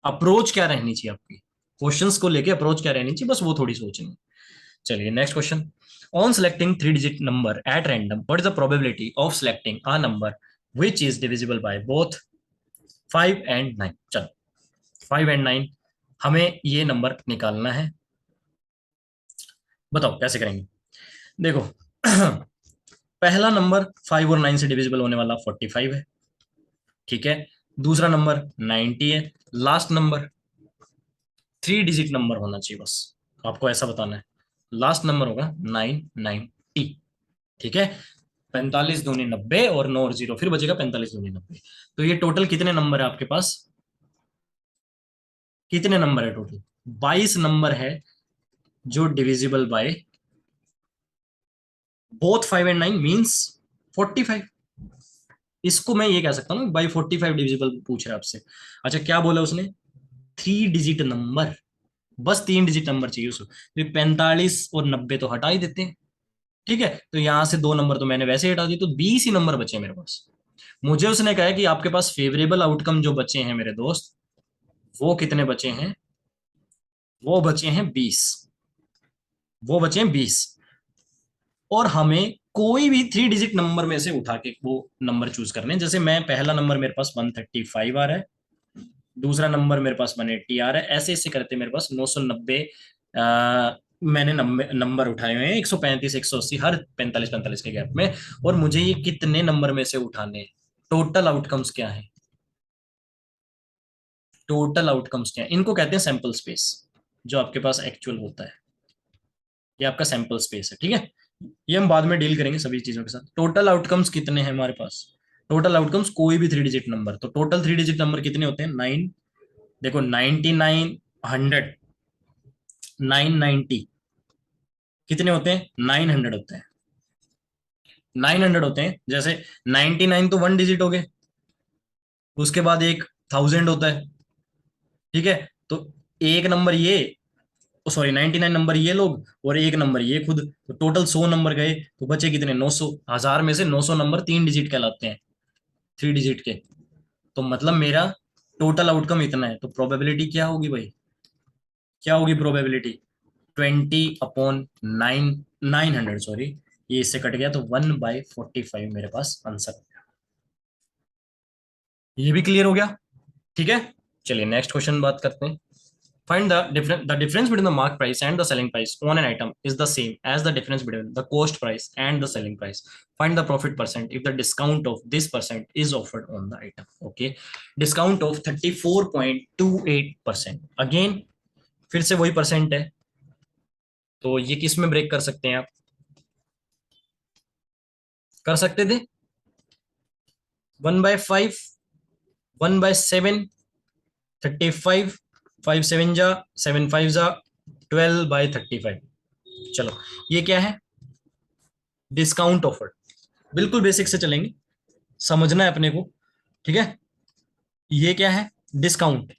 अप्रोच क्या रहनी चाहिए आपकी, क्वेश्चंस को लेके अप्रोच क्या रहनी चाहिए, बस वो थोड़ी सोचनी है। चलिए next question. On selecting 3 digit number at random, what is the probability of selecting a number which is divisible by both 5 and 9? चलो 5 and 9 हमें ये नंबर निकालना है। बताओ कैसे करेंगे? देखो पहला नंबर 5 और 9 से डिविजिबल होने वाला 45 है। ठीक है, दूसरा नंबर 90 है। लास्ट नंबर 3 डिजिट नंबर होना चाहिए बस, आपको ऐसा बताना है। लास्ट नंबर होगा 990। ठीक है, 45 दूनी 90 और 9 और 0, फिर बचेगा 45 दूनी 90। तो ये टोटल कितने नंबर है आपके पास? कितने नंबर है टोटल? 22 नंबर है जो divisible by both 5 and 9 means 45। इसको मैं ये कह सकता हूँ बाई 45 डिविजिबल पूछ रहा है आपसे। अच्छा क्या बोला उसने? 3 डिजिट नंबर, बस 3 डिजिट नंबर चाहिए उसको, तो 45 और 90 तो हटा ही देते हैं। ठीक है, तो यहां से 2 नंबर तो मैंने वैसे ही हटा दिए, तो 20 ही नंबर बचे मेरे पास। मुझे उसने कहा है कि आपके पास फेवरेबल आउटकम जो बचे हैं मेरे दोस्त, वो कितने बचे हैं? वो बचे हैं 20। वो बचे हैं 20, और हमें कोई भी 3 डिजिट नंबर में से उठा के वो नंबर चूज करने हैं। जैसे मैं, पहला नंबर मेरे पास 135 आ रहा है, दूसरा नंबर मेरे पास 180 आ रहा है, ऐसे ऐसे करते मेरे पास 990 मैंने नंबर उठाए हुए हैं, 135 180 हर 45 45 के गैप में। और मुझे ये कितने नंबर में से उठाने हैं? टोटल आउटकम्स क्या है? टोटल आउटकम्स क्या है? इनको कहते हैं सैंपल स्पेस, जो आपके पास एक्चुअल होता है। ये आपका सैंपल स्पेस है। ठीक है, ये हम बाद में डील करेंगे सभी चीजों के साथ। टोटल आउटकम्स कितने हैं हमारे पास? टोटल आउटकम्स कोई भी 3 डिजिट नंबर, तो टोटल 3 डिजिट नंबर कितने होते हैं? 9। देखो 99, 100, 990 कितने होते हैं? 900 होते हैं। 900 होते हैं। जैसे 99 तो 1 डिजिट हो गए, उसके बाद एक 1000 होता है। ठीक है, तो एक नंबर ये, सॉरी 99 नंबर ये लोग, और एक नंबर ये खुद, तो टोटल 100 नंबर गए, तो बचे कितने? 900। 1000 में से 900 नंबर 3 डिजिट कहलाते हैं, 3 डिजिट के। तो मतलब मेरा टोटल आउटकम इतना है, तो प्रोबेबिलिटी क्या होगी भाई? क्या होगी प्रोबेबिलिटी? 20/9, 900 सॉरी, ये इससे कट गया, तो 1/45 मेरे पास आंसर। ये भी क्लियर हो गया? ठीक है, चलिए नेक्स्ट क्वेश्चन बात करते हैं। Find the difference between the mark price and the selling price on an item is the same as the difference between the cost price and the selling price. Find the profit percent if the discount of this percent is offered on the item. Okay, discount of 34.28%. Again फिर से वही परसेंट है, तो ये किस में ब्रेक कर सकते हैं आप? कर सकते थे 1/5, 1/7, 35, 5 7 जा 7 5 जा 12/35। चलो ये क्या है? Discount offer. बिल्कुल बेसिक से चलेंगे, समझना है अपने को। ठीक है, ये क्या है? डिस्काउंट।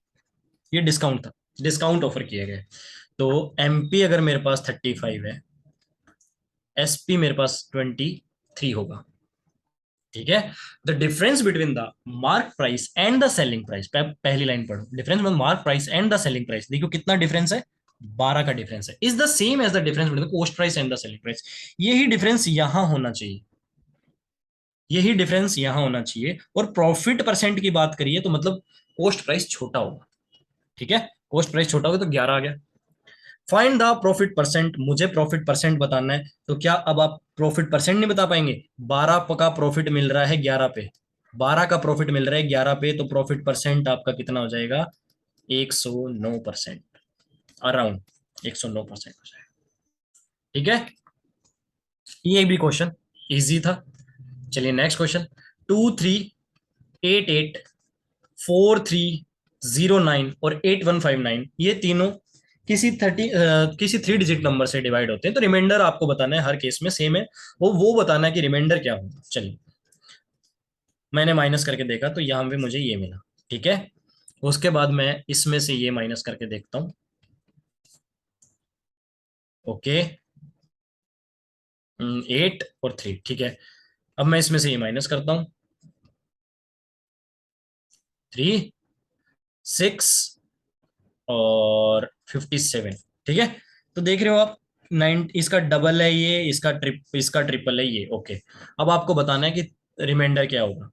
ये डिस्काउंट था, डिस्काउंट ऑफर किया गया। तो एमपी अगर मेरे पास 35 है, एसपी मेरे पास 23 होगा। ठीक है, the difference between the mark price and the selling price, पहली लाइन पढ़ो, difference between mark price and the selling price. देखो कितना डिफरेंस है, 12 का डिफरेंस है। Is the same as the difference between the cost price and the selling price. यही डिफरेंस यहां होना चाहिए, यही डिफरेंस यहां होना चाहिए। और प्रॉफिट परसेंट की बात करिए तो मतलब कॉस्ट प्राइस छोटा होगा। ठीक है, कॉस्ट प्राइस छोटा होगा तो 11 आ गया। फाइंड द प्रॉफिट परसेंट, मुझे प्रॉफिट परसेंट बताना है। तो क्या अब आप प्रॉफिट परसेंट नहीं बता पाएंगे? 12 का प्रॉफिट मिल रहा है 11 पे, 12 का प्रॉफिट मिल रहा है 11 पे, तो प्रॉफिट परसेंट आपका कितना हो जाएगा? 109%, अराउंड 109% हो जाएगा। ठीक है, ये भी क्वेश्चन इजी था। चलिए नेक्स्ट क्वेश्चन। 2388 4309 और 8159, ये तीनों किसी 3 डिजिट नंबर से डिवाइड होते हैं। तो रिमाइंडर आपको बताना है, हर केस में सेम है, वो बताना है कि रिमाइंडर क्या होगा। चलिए, मैंने माइनस करके देखा तो यहां पे मुझे ये मिला। ठीक है, उसके बाद मैं इसमें से ये माइनस करके देखता हूं। ओके, 8 और 3। ठीक है, अब मैं इसमें से ये माइनस करता हूं। 3 6 और 57। ठीक है, तो देख रहे हो आप, 9 इसका डबल है ये, इसका ट्रिपल है ये। ओके, अब आपको बताना है कि रिमाइंडर क्या होगा,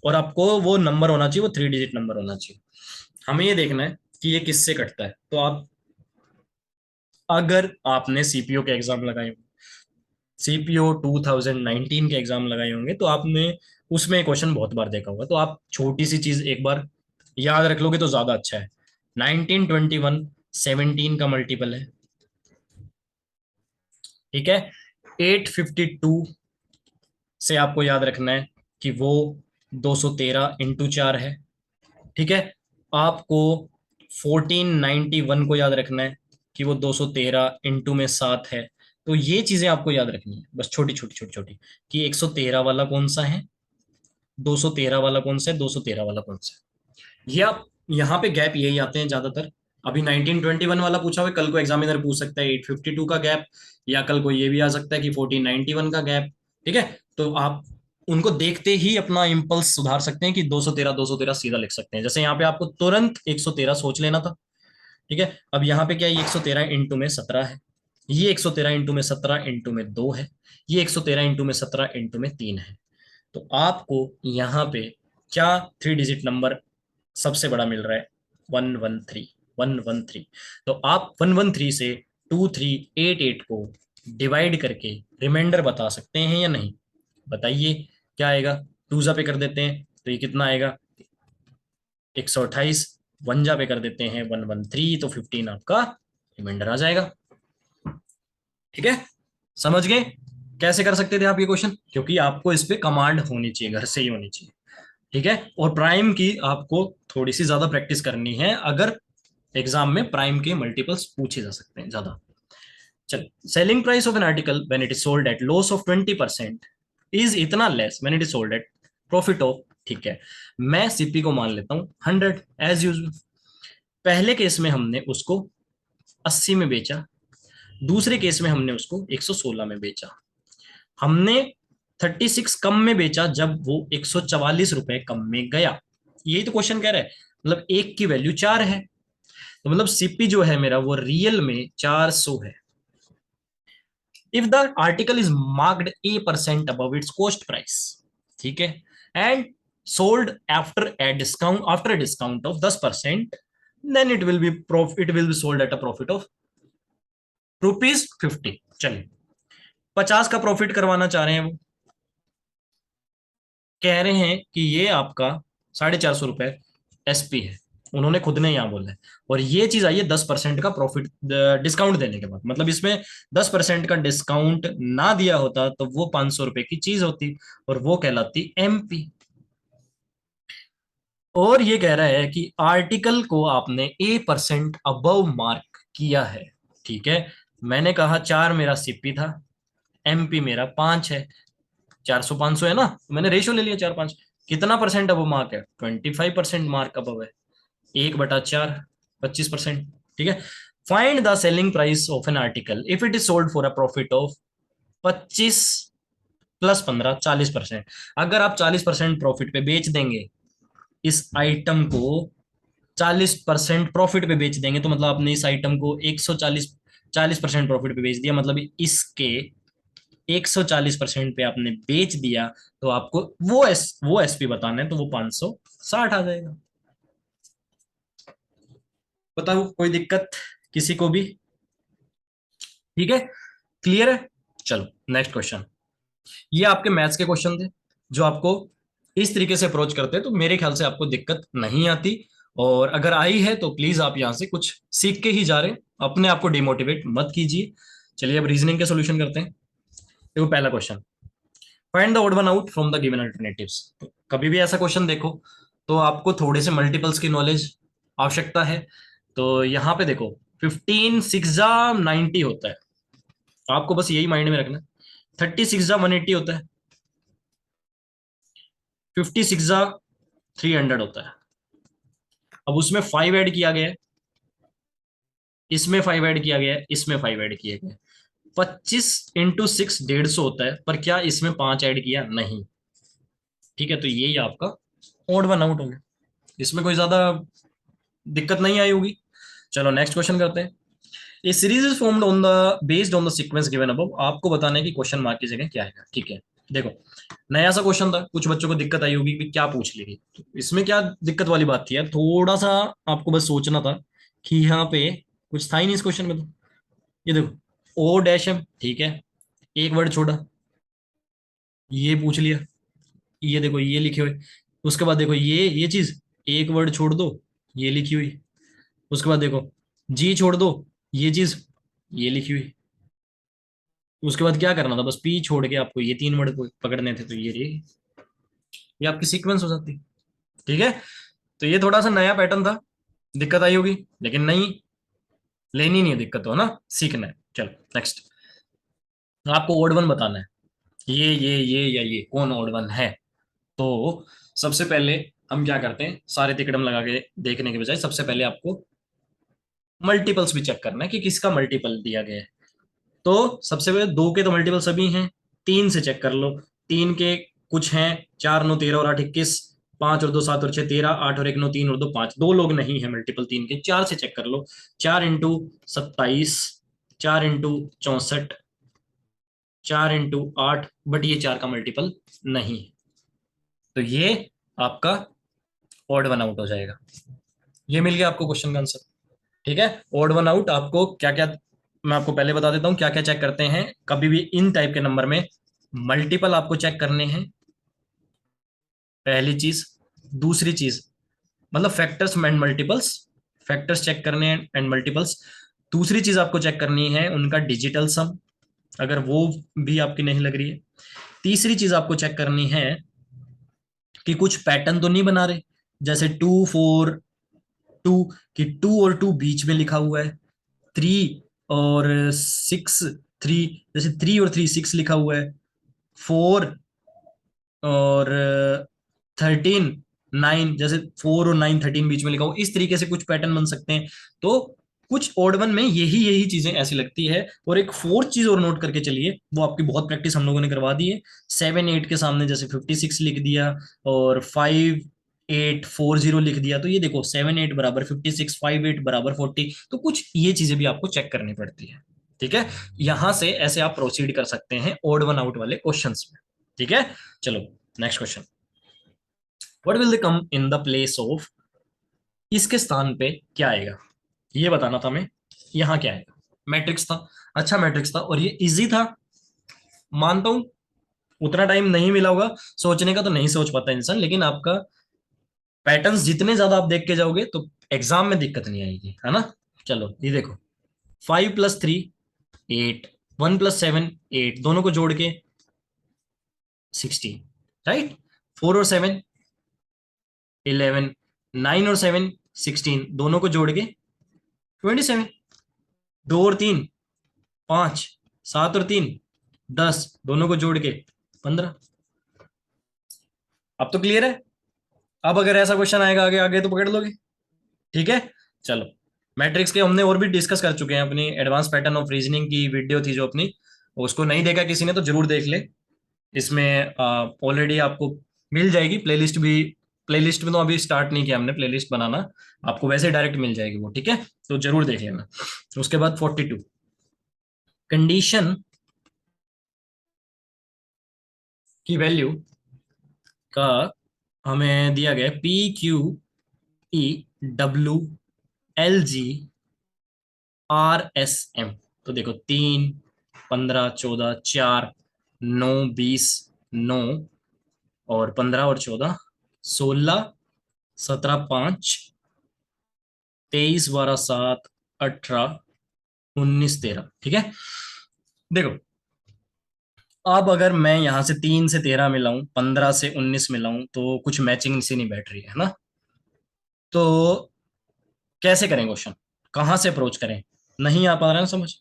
और आपको वो नंबर होना चाहिए, वो 3 डिजिट नंबर होना चाहिए। हमें ये देखना है कि ये किससे कटता है। तो आप, अगर आपने सीपीओ के एग्जाम लगाए होंगे, सीपीओ 2019 के एग्जाम लगाए होंगे, तो आपने उसमें क्वेश्चन बहुत बार देखा होगा। तो आप छोटी सी चीज एक बार याद रख लोगे तो ज्यादा अच्छा है। 1921 17 का मल्टीपल है। ठीक है, 852 से आपको याद रखना है कि वो 213 × 4 है। ठीक है, आपको 1491 को याद रखना है कि वो 213 × 7 है। तो ये चीजें आपको याद रखनी है, बस छोटी छोटी छोटी छोटी, कि 113 वाला कौन सा है, 213 वाला कौन सा है, 213 वाला कौन सा है। ये आप, यहाँ पे गैप यही आते हैं ज्यादातर। अभी 1921 वाला पूछा हुआ है, कल को एग्जामिनर पूछ सकता है 852 का गैप, या कल को ये भी आ सकता है कि 1491 का गैप। ठीक है, तो आप उनको देखते ही अपना इम्पल्स सुधार सकते हैं कि 213 सीधा लिख सकते हैं। जैसे यहाँ पे आपको तुरंत 113 सोच लेना था। ठीक है, अब यहाँ पे क्या है, 113 इंटू में 17 है, ये 113 इंटू में 17 इंटू में 2 है, ये 113 इंटू में 17 इंटू में 3 है। तो आपको यहाँ पे क्या 3 डिजिट नंबर सबसे बड़ा मिल रहा है? 113, 113। तो आप 113 से 2388 को डिवाइड करके रिमाइंडर बता सकते हैं या नहीं? बताइए क्या आएगा। टूजा पे कर देते हैं तो ये कितना आएगा? 128। वनजा पे कर देते हैं 113, तो 15 आपका रिमाइंडर आ जाएगा। ठीक है, समझ गए कैसे कर सकते थे आप ये क्वेश्चन? क्योंकि आपको इस पे कमांड होनी चाहिए, घर से ही होनी चाहिए। ठीक है, और प्राइम की आपको थोड़ी सी ज्यादा प्रैक्टिस करनी है, अगर एग्जाम में प्राइम के मल्टीपल्स पूछे जा सकते हैं ज्यादा। चल, selling price of an article when it is sold at loss of 20% is इतना less when it is sold at profit of. ठीक है, मैं सीपी को मान लेता हूँ 100 एज यूजुअल। पहले केस में हमने उसको 80 में बेचा, दूसरे केस में हमने उसको 116 में बेचा। हमने 36 कम में बेचा जब वो 144 रुपए कम में गया। यही तो क्वेश्चन कह रहा है, मतलब एक की वैल्यू 4 है, तो मतलब सीपी जो है मेरा वो रियल में 400 है। If the article is marked A% above its cost price, ठीक है, and sold after a discount of 10%, then it will be sold at a profit of ₹50। चलिए, 50 का प्रॉफिट करवाना चाह रहे हैं वो, कह रहे हैं कि ये आपका ₹450 एसपी है, उन्होंने खुद ने यहाँ बोला है। और ये चीज आई है 10% का प्रॉफिट डिस्काउंट देने के बाद, मतलब इसमें 10% का डिस्काउंट ना दिया होता तो वो ₹500 की चीज होती, और वो कहलाती एमपी। और ये कह रहा है कि आर्टिकल को आपने A% अबव मार्क किया है। ठीक है, मैंने कहा 4 मेरा सीपी था, एमपी मेरा 5 है, 400 500 है ना, तो मैंने रेशियो ले लिया 4 5। कितना परसेंट अब मार्क है? 25% मार्क अब है, 1/4, 25%। ठीक है, find the selling price of an article if it is sold for a profit of 25 plus 15, 40%। अगर आप 40% प्रॉफिट पे बेच देंगे इस आइटम को, 40% प्रॉफिट पे बेच देंगे, तो मतलब आपने इस आइटम को 140 40% प्रॉफिट पे बेच दिया, मतलब इसके 140% पे आपने बेच दिया, तो आपको वो एसपी बताना है, तो वो 560 आ जाएगा। बताओ, कोई दिक्कत किसी को भी? ठीक है, क्लियर है? चलो नेक्स्ट क्वेश्चन। ये आपके मैथ्स के क्वेश्चन थे, जो आपको इस तरीके से अप्रोच करते हैं तो मेरे ख्याल से आपको दिक्कत नहीं आती। और अगर आई है तो प्लीज आप यहां से कुछ सीख के ही जा रहे हैं, अपने आप को डिमोटिवेट मत कीजिए। चलिए अब रीजनिंग के सॉल्यूशन करते हैं। देखो पहला question, find the odd one out from the given alternatives. कभी भी ऐसा क्वेश्चन देखो तो आपको थोड़े से मल्टीपल्स की नॉलेज आवश्यकता है। तो यहाँ पे देखो, 15 6 जा 90 होता है, आपको बस यही माइंड में रखना है। 36 जा 180 होता है, 56 जा 300 होता है। अब उसमें 5 ऐड किया गया है, इसमें 5 ऐड किया गया है, इसमें 5 ऐड किया गया है। 25 × 6 150 होता है, पर क्या इसमें 5 ऐड किया? नहीं। ठीक है, तो यही आपका ओड वन आउट हो गया, इसमें कोई ज्यादा दिक्कत नहीं आई होगी। चलो नेक्स्ट क्वेश्चन करते हैं। ये series is formed on the based on the sequence given above. आपको बताना है कि क्वेश्चन मार्क की जगह क्या है। ठीक है, देखो नया सा क्वेश्चन था, कुछ बच्चों को दिक्कत आई होगी कि क्या पूछ ली गई, तो इसमें क्या दिक्कत वाली बात थी यार, थोड़ा सा आपको बस सोचना था कि यहाँ पे कुछ था ही नहीं इस क्वेश्चन में। तो ये देखो ओ डैश एम, ठीक है, एक वर्ड छोड़ा, ये पूछ लिया, ये देखो ये लिखे हुए। उसके बाद देखो ये चीज, एक वर्ड छोड़ दो, ये लिखी हुई। उसके बाद देखो जी छोड़ दो, ये चीज, ये लिखी हुई। उसके बाद क्या करना था? बस पी छोड़ के आपको ये 3 वर्ड को पकड़ने थे, तो ये आपकी सीक्वेंस हो जाती। ठीक है, तो ये थोड़ा सा नया पैटर्न था, दिक्कत आई होगी, लेकिन नहीं, लेनी नहीं है दिक्कत, हो ना, सीखना है। चलो नेक्स्ट, आपको ओड वन बताना है, ये या ये कौन ओड वन है। तो सबसे पहले हम क्या करते हैं, सारे तिकड़म लगा के देखने के बजाय सबसे पहले आपको मल्टीपल्स भी चेक करना है कि किसका मल्टीपल दिया गया है। तो सबसे पहले दो के तो मल्टीपल सभी हैं, 3 से चेक कर लो। 3 के कुछ हैं, 4 9 13 और 8 21, 5 और 2 7 और 6 13, 8 और 1 9 3 और 2 5, दो लोग नहीं है मल्टीपल 3 के। 4 से चेक कर लो, 4 × 27, 4 × 64, 4 × 8, बट ये 4 का मल्टीपल नहीं है, तो ये आपका ऑड वन आउट हो जाएगा। ये मिल गया आपको क्वेश्चन का आंसर। ठीक है, ओड वन आउट आपको क्या क्या, मैं आपको पहले बता देता हूँ क्या क्या चेक करते हैं कभी भी इन टाइप के नंबर में। मल्टीपल आपको चेक करने हैं, पहली चीज। दूसरी चीज, मतलब factors and multiples, factors check करने हैं एंड मल्टीपल्स। दूसरी चीज आपको चेक करनी है उनका डिजिटल सम, अगर वो भी आपकी नहीं लग रही है। तीसरी चीज आपको चेक करनी है कि कुछ पैटर्न तो नहीं बना रहे, जैसे 2 4 2, कि 2 और 2 बीच में लिखा हुआ है, 3 और 6 3, जैसे 3 और 3 6 लिखा हुआ है, 4 और 13 9, जैसे 4 और 9 13 बीच में लिखा हुआ, इस तरीके से कुछ पैटर्न बन सकते हैं। तो कुछ ओड वन में यही यही चीजें ऐसी लगती है। और एक फोर्थ चीज और नोट करके चलिए, वो आपकी बहुत प्रैक्टिस हम लोगों ने करवा दी है। 7 8 के सामने जैसे 56 लिख दिया, और 5 8 4 0 लिख दिया, तो ये देखो 7 8 बराबर 56, 5 8 बराबर 40, तो कुछ ये चीजें भी आपको चेक करनी पड़ती है। ठीक है, यहां से ऐसे आप प्रोसीड कर सकते हैं ओड वन आउट वाले क्वेश्चंस में। ठीक है, चलो next question, what will they come in the place of इसके स्थान पे क्या आएगा ये बताना था मैं। यहाँ क्या आएगा, मैट्रिक्स था, अच्छा मैट्रिक्स था और ये इजी था, मानता हूं। उतना टाइम नहीं मिला होगा सोचने का, तो नहीं सोच पाता इंसान, लेकिन आपका पैटर्न्स जितने ज्यादा आप देख के जाओगे तो एग्जाम में दिक्कत नहीं आएगी, है ना। चलो ये देखो, 5 + 3 8, 1 + 7 8, दोनों को जोड़ के 16, राइट। 4 और 7 11, 9 और 7 16, दोनों को जोड़ के 27, 2 और 3 5, 7 और 3 10, दोनों को जोड़ के 15। अब तो क्लियर है। अब अगर ऐसा क्वेश्चन आएगा आगे आगे तो पकड़ लोगे, ठीक है। चलो, मैट्रिक्स के हमने और भी डिस्कस कर चुके हैं, अपनी एडवांस पैटर्न ऑफ रीजनिंग की वीडियो थी जो अपनी, उसको नहीं देखा किसी ने तो जरूर देख ले। इसमें ऑलरेडी आपको मिल जाएगी प्लेलिस्ट भी। प्लेलिस्ट में तो अभी स्टार्ट नहीं किया हमने प्लेलिस्ट बनाना, आपको वैसे डायरेक्ट मिल जाएगी वो, ठीक है। तो जरूर देख लेना। उसके बाद 42, कंडीशन की वैल्यू का हमें दिया गया PQEWLGRSM। तो देखो 3 15 14 4 9 20 9 और 15 और 14 16 17 5 23 12 7 18 19 13, ठीक है। देखो, अब अगर मैं यहां से 3 से 13 मिलाऊं, 15 से 19 मिलाऊं, तो कुछ मैचिंग सी नहीं बैठ रही है ना। तो कैसे करें क्वेश्चन, कहाँ से अप्रोच करें, नहीं आ पा रहा है ना समझ।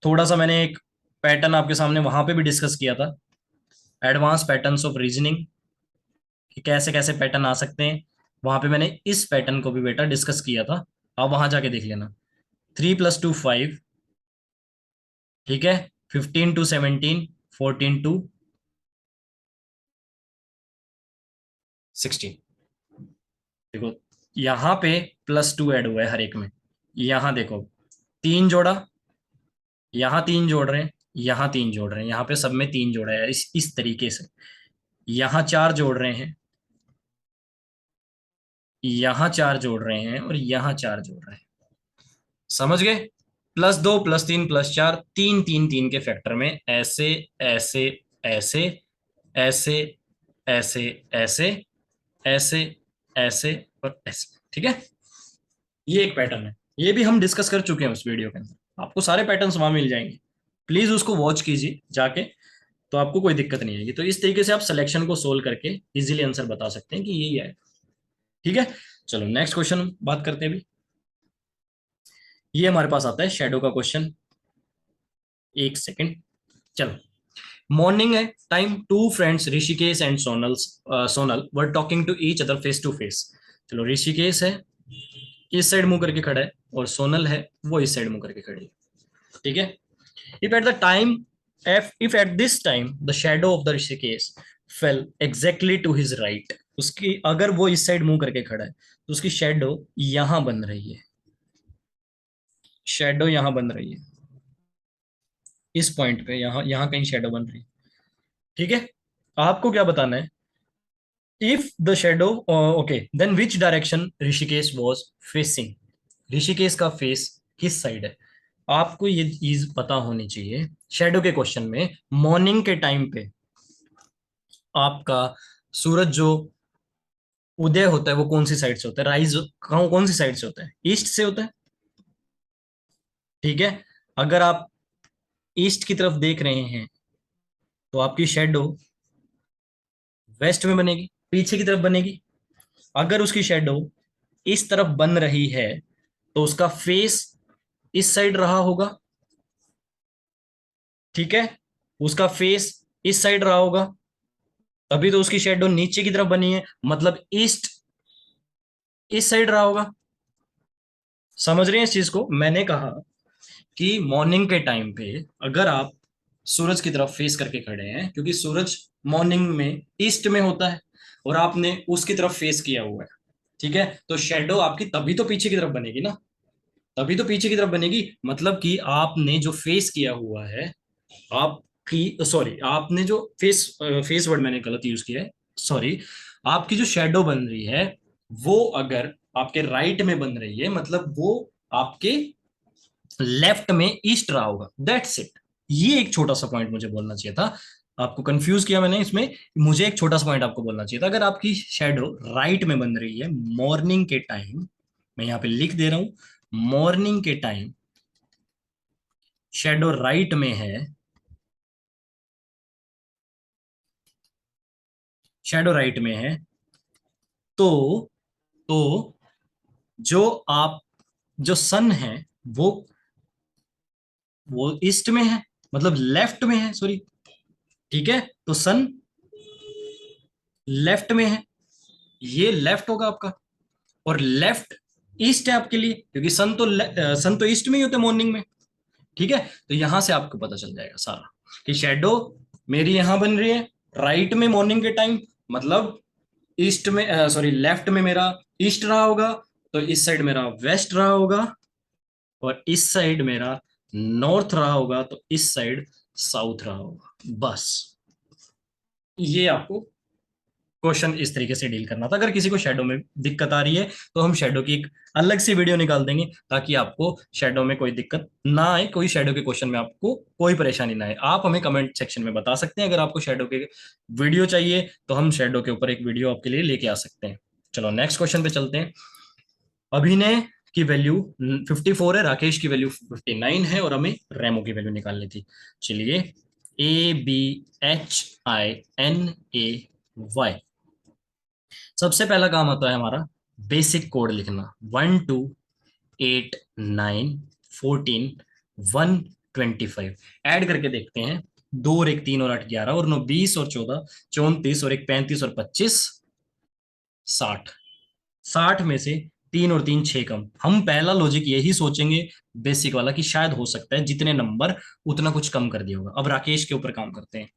थोड़ा सा मैंने एक पैटर्न आपके सामने वहां पे भी डिस्कस किया था, एडवांस पैटर्न्स ऑफ रीजनिंग, कि कैसे कैसे पैटर्न आ सकते हैं। वहां पे मैंने इस पैटर्न को भी बेटा डिस्कस किया था, आप वहां जाके देख लेना। 3 + 2 5, ठीक है। 15 to 17, 14 to 16। देखो, यहाँ पे +2 ऐड हुआ है हर एक में। यहाँ देखो, 3 जोड़ा, यहाँ 3 जोड़ रहे हैं, यहाँ 3 जोड़ रहे हैं, यहाँ पे सब में 3 जोड़ा है, इस तरीके से। यहाँ 4 जोड़ रहे हैं, यहाँ 4 जोड़ रहे हैं और यहाँ 4 जोड़ रहे हैं। समझ गए। +2 + 3 + 4, 3 3 3 के फैक्टर में ऐसे ऐसे ऐसे ऐसे ऐसे ऐसे ऐसे ऐसे और ऐसे, ठीक है। ये एक पैटर्न है, ये भी हम डिस्कस कर चुके हैं उस वीडियो के अंदर, आपको सारे पैटर्न्स वहां मिल जाएंगे। प्लीज उसको वॉच कीजिए जाके, तो आपको कोई दिक्कत नहीं आएगी। तो इस तरीके से आप सिलेक्शन को सोल्व करके इजीली आंसर बता सकते हैं कि यही है, ठीक है। चलो नेक्स्ट क्वेश्चन बात करते हैं अभी। ये हमारे पास आता है शेडो का क्वेश्चन। एक सेकंड, चलो। मॉर्निंग है time, two friends Rishikesh and Sonal were talking to each other face to face. चलो, ऋषिकेश है, इस साइड मुंह करके खड़ा है, और सोनल है, वो इस साइड मुंह करके खड़ी है, ठीक है। if at the time if at this time the shadow of the Rishikesh fell exactly to his right, उसकी अगर वो इस साइड मुंह करके खड़ा है तो उसकी शेडो यहां बन रही है, शेडो यहां बन रही है, इस पॉइंट पे यहां यहां कहीं शेडो बन रही है, ठीक है। आपको क्या बताना है, if the shadow, okay, then which direction Rishikesh was facing, Rishikesh का फेस किस साइड है। आपको ये चीज पता होनी चाहिए। शेडो के क्वेश्चन में मॉर्निंग के टाइम पे आपका सूरज जो उदय होता है वो कौन सी साइड से होता है, राइज कौन सी साइड से होता है, ईस्ट से होता है, ठीक है। अगर आप ईस्ट की तरफ देख रहे हैं तो आपकी शेडो वेस्ट में बनेगी, पीछे की तरफ बनेगी। अगर उसकी शेडो इस तरफ बन रही है तो उसका फेस इस साइड रहा होगा, ठीक है। उसका फेस इस साइड रहा होगा, तभी तो उसकी शेडो नीचे की तरफ बनी है, मतलब ईस्ट इस साइड रहा होगा। समझ रहे हैं इस चीज को। मैंने कहा कि मॉर्निंग के टाइम पे अगर आप सूरज की तरफ फेस करके खड़े हैं, क्योंकि सूरज मॉर्निंग में ईस्ट में होता है और आपने उसकी तरफ फेस किया हुआ है, ठीक है, तो शेडो आपकी तभी तो पीछे की तरफ बनेगी ना, तभी तो पीछे की तरफ बनेगी। मतलब कि आपने जो फेस किया हुआ है, आपकी सॉरी, आपने जो फेस फेस वर्ड मैंने गलत यूज किया है, सॉरी। आपकी जो शेडो बन रही है वो अगर आपके राइट में बन रही है, मतलब वो आपके लेफ्ट में ईस्ट रहा होगा, दैट्स इट। ये एक छोटा सा पॉइंट मुझे बोलना चाहिए था, आपको कंफ्यूज किया मैंने इसमें। मुझे एक छोटा सा पॉइंट आपको बोलना चाहिए था, अगर आपकी शेडो राइट में बन रही है मॉर्निंग के टाइम, मैं यहां पे लिख दे रहा हूं, मॉर्निंग के टाइम शेडो राइट में है, शेडो राइट में है, तो तो जो आप, जो सन है वो वो ईस्ट में है, मतलब लेफ्ट में है, सॉरी। ठीक है, तो सन लेफ्ट में है, ये लेफ्ट होगा आपका, और लेफ्ट ईस्ट है आपके लिए, क्योंकि सन तो ईस्ट में ही होते मॉर्निंग में। ठीक है, तो यहां से आपको पता चल जाएगा सारा कि शेडो मेरी यहां बन रही है राइट में मॉर्निंग के टाइम, मतलब ईस्ट में, सॉरी लेफ्ट में मेरा ईस्ट रहा होगा, तो इस साइड मेरा वेस्ट रहा होगा, और इस साइड मेरा नॉर्थ रहा होगा, तो इस साइड साउथ रहा होगा। बस ये आपको क्वेश्चन इस तरीके से डील करना था। अगर किसी को शेडो में दिक्कत आ रही है तो हम शेडो की एक अलग सी वीडियो निकाल देंगे, ताकि आपको शेडो में कोई दिक्कत ना आए, कोई शेडो के क्वेश्चन में आपको कोई परेशानी ना आए। आप हमें कमेंट सेक्शन में बता सकते हैं, अगर आपको शेडो के वीडियो चाहिए तो हम शेडो के ऊपर एक वीडियो आपके लिए लेके आ सकते हैं। चलो नेक्स्ट क्वेश्चन पे चलते हैं। अभिनय की वैल्यू 54 है, राकेश की वैल्यू 59 है, और हमें रेमो की वैल्यू निकालनी थी। चलिए, ABHINAY, सबसे पहला काम होता है हमारा बेसिक कोड लिखना, 1 2 8 9 14 1 25। ऐड करके देखते हैं, 2 और 1 3 और 8 11, और 9 20 और 14 34, और 1 35 और 25 60। 60 में से 3 और 3 6 कम, हम पहला लॉजिक यही सोचेंगे बेसिक वाला, कि शायद हो सकता है जितने नंबर उतना कुछ कम कर दिया होगा। अब राकेश के ऊपर काम करते हैं।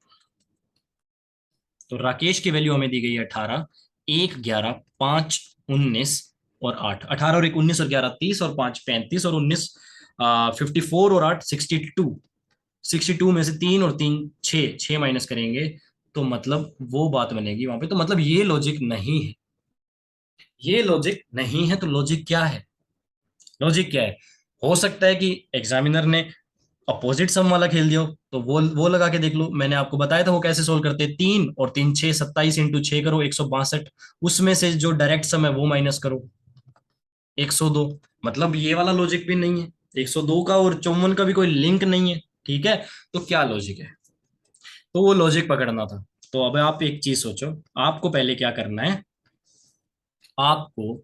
तो राकेश की वैल्यू हमें दी गई है 18, 1 11 5 19 और 8, 18 और 1 19 और 11 30 और 5 35 और 19 54 और 8 62। 62 में से 3 और 3 6, 6 माइनस करेंगे तो मतलब वो बात बनेगी वहां पे। तो मतलब ये लॉजिक नहीं है, ये लॉजिक नहीं है। तो लॉजिक क्या है? लॉजिक क्या है? हो सकता है कि एग्जामिनर ने अपोजिट सम वाला खेल दिया हो, तो वो लगा के देख लो। मैंने आपको बताया था वो कैसे सोल्व करते हैं, 3 और 3 6, 27 इंटू 6 करो 162, उसमें से जो डायरेक्ट सम है वो माइनस करो 102। मतलब ये वाला लॉजिक भी नहीं है, 102 का और 54 का भी कोई लिंक नहीं है। ठीक है, तो क्या लॉजिक है? तो वो लॉजिक पकड़ना था। तो अब आप एक चीज सोचो, आपको पहले क्या करना है, आपको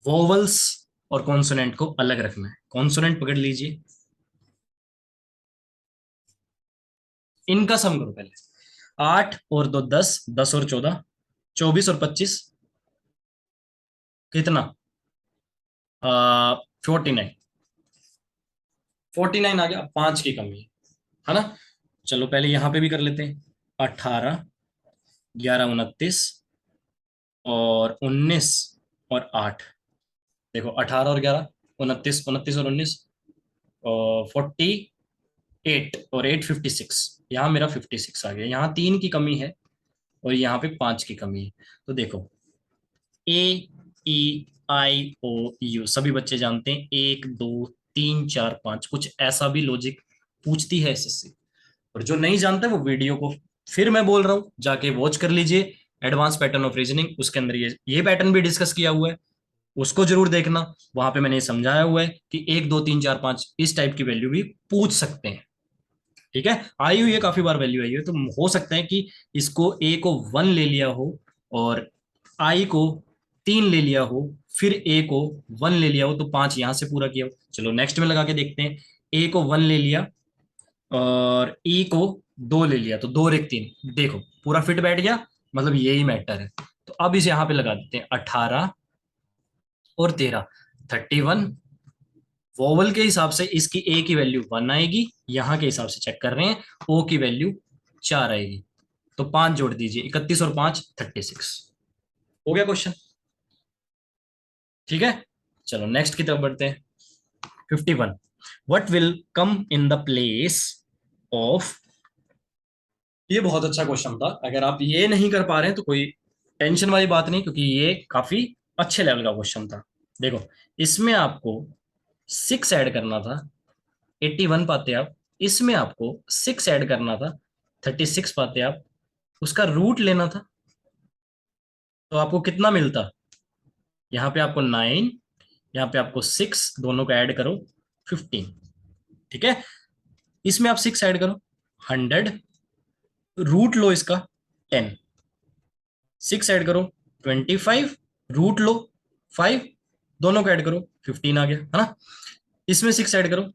वोवल्स और कॉन्सोनेंट को अलग रखना है। कॉन्सोनेंट पकड़ लीजिए, इनका सम करो पहले। 8 और 2 10, 10 और 14 24 और 25 कितना? 49। 49 आ गया, 5 की कमी है ना। चलो पहले यहां पे भी कर लेते हैं, 18 11 29 और 19 और 8। देखो 18 और 11 29, 29 और 19 और 48 और 8 56। यहाँ मेरा 56 आ गया, यहाँ 3 की कमी है और यहाँ पे 5 की कमी है। तो देखो, AEIOU सभी बच्चे जानते हैं, 1 2 3 4 5, कुछ ऐसा भी लॉजिक पूछती है एसएससी। और जो नहीं जानता है वो वीडियो को, फिर मैं बोल रहा हूँ, जाके वॉच कर लीजिए, एडवांस पैटर्न ऑफ रीजनिंग, उसके अंदर ये पैटर्न भी डिस्कस किया हुआ है, उसको जरूर देखना। वहां पे मैंने समझाया हुआ है कि 1 2 3 4 5 इस टाइप की वैल्यू भी पूछ सकते हैं। ठीक है, आई हुई है, काफी बार वैल्यू आई है, तो हो सकता है कि इसको ए को 1 ले लिया हो और आई को 3 ले लिया हो, फिर ए को 1 ले लिया हो, तो 5 यहां से पूरा किया हो। चलो नेक्स्ट में लगा के देखते हैं, ए को 1 ले लिया और ई को 2 ले लिया, तो 2 और 1 3, देखो पूरा फिट बैठ गया, मतलब यही मैटर है। तो अब इसे यहां पे लगा देते हैं, 18 और 13 31। वोवल के हिसाब से इसकी ए की वैल्यू 1 आएगी, यहां के हिसाब से चेक कर रहे हैं, ओ की वैल्यू 4 आएगी। तो 5 जोड़ दीजिए, 31 और 5 36। हो गया क्वेश्चन। ठीक है, चलो नेक्स्ट की तरफ बढ़ते हैं। 51, what will come in the place of, ये बहुत अच्छा क्वेश्चन था। अगर आप ये नहीं कर पा रहे हैं तो कोई टेंशन वाली बात नहीं, क्योंकि ये काफी अच्छे लेवल का क्वेश्चन था। देखो, इसमें आपको 6 ऐड करना था, 81 पाते आप। इसमें आपको 6 ऐड करना था, 36 पाते आप। उसका रूट लेना था, तो आपको कितना मिलता? यहाँ पे आपको 9, यहाँ पे आपको 6, दोनों का ऐड करो 15। ठीक है, इसमें आप 6 ऐड करो 100, रूट लो इसका 10, 6 ऐड करो 25, रूट लो 5, दोनों का ऐड करो 15 आ गया, है ना। इसमें 6 ऐड करो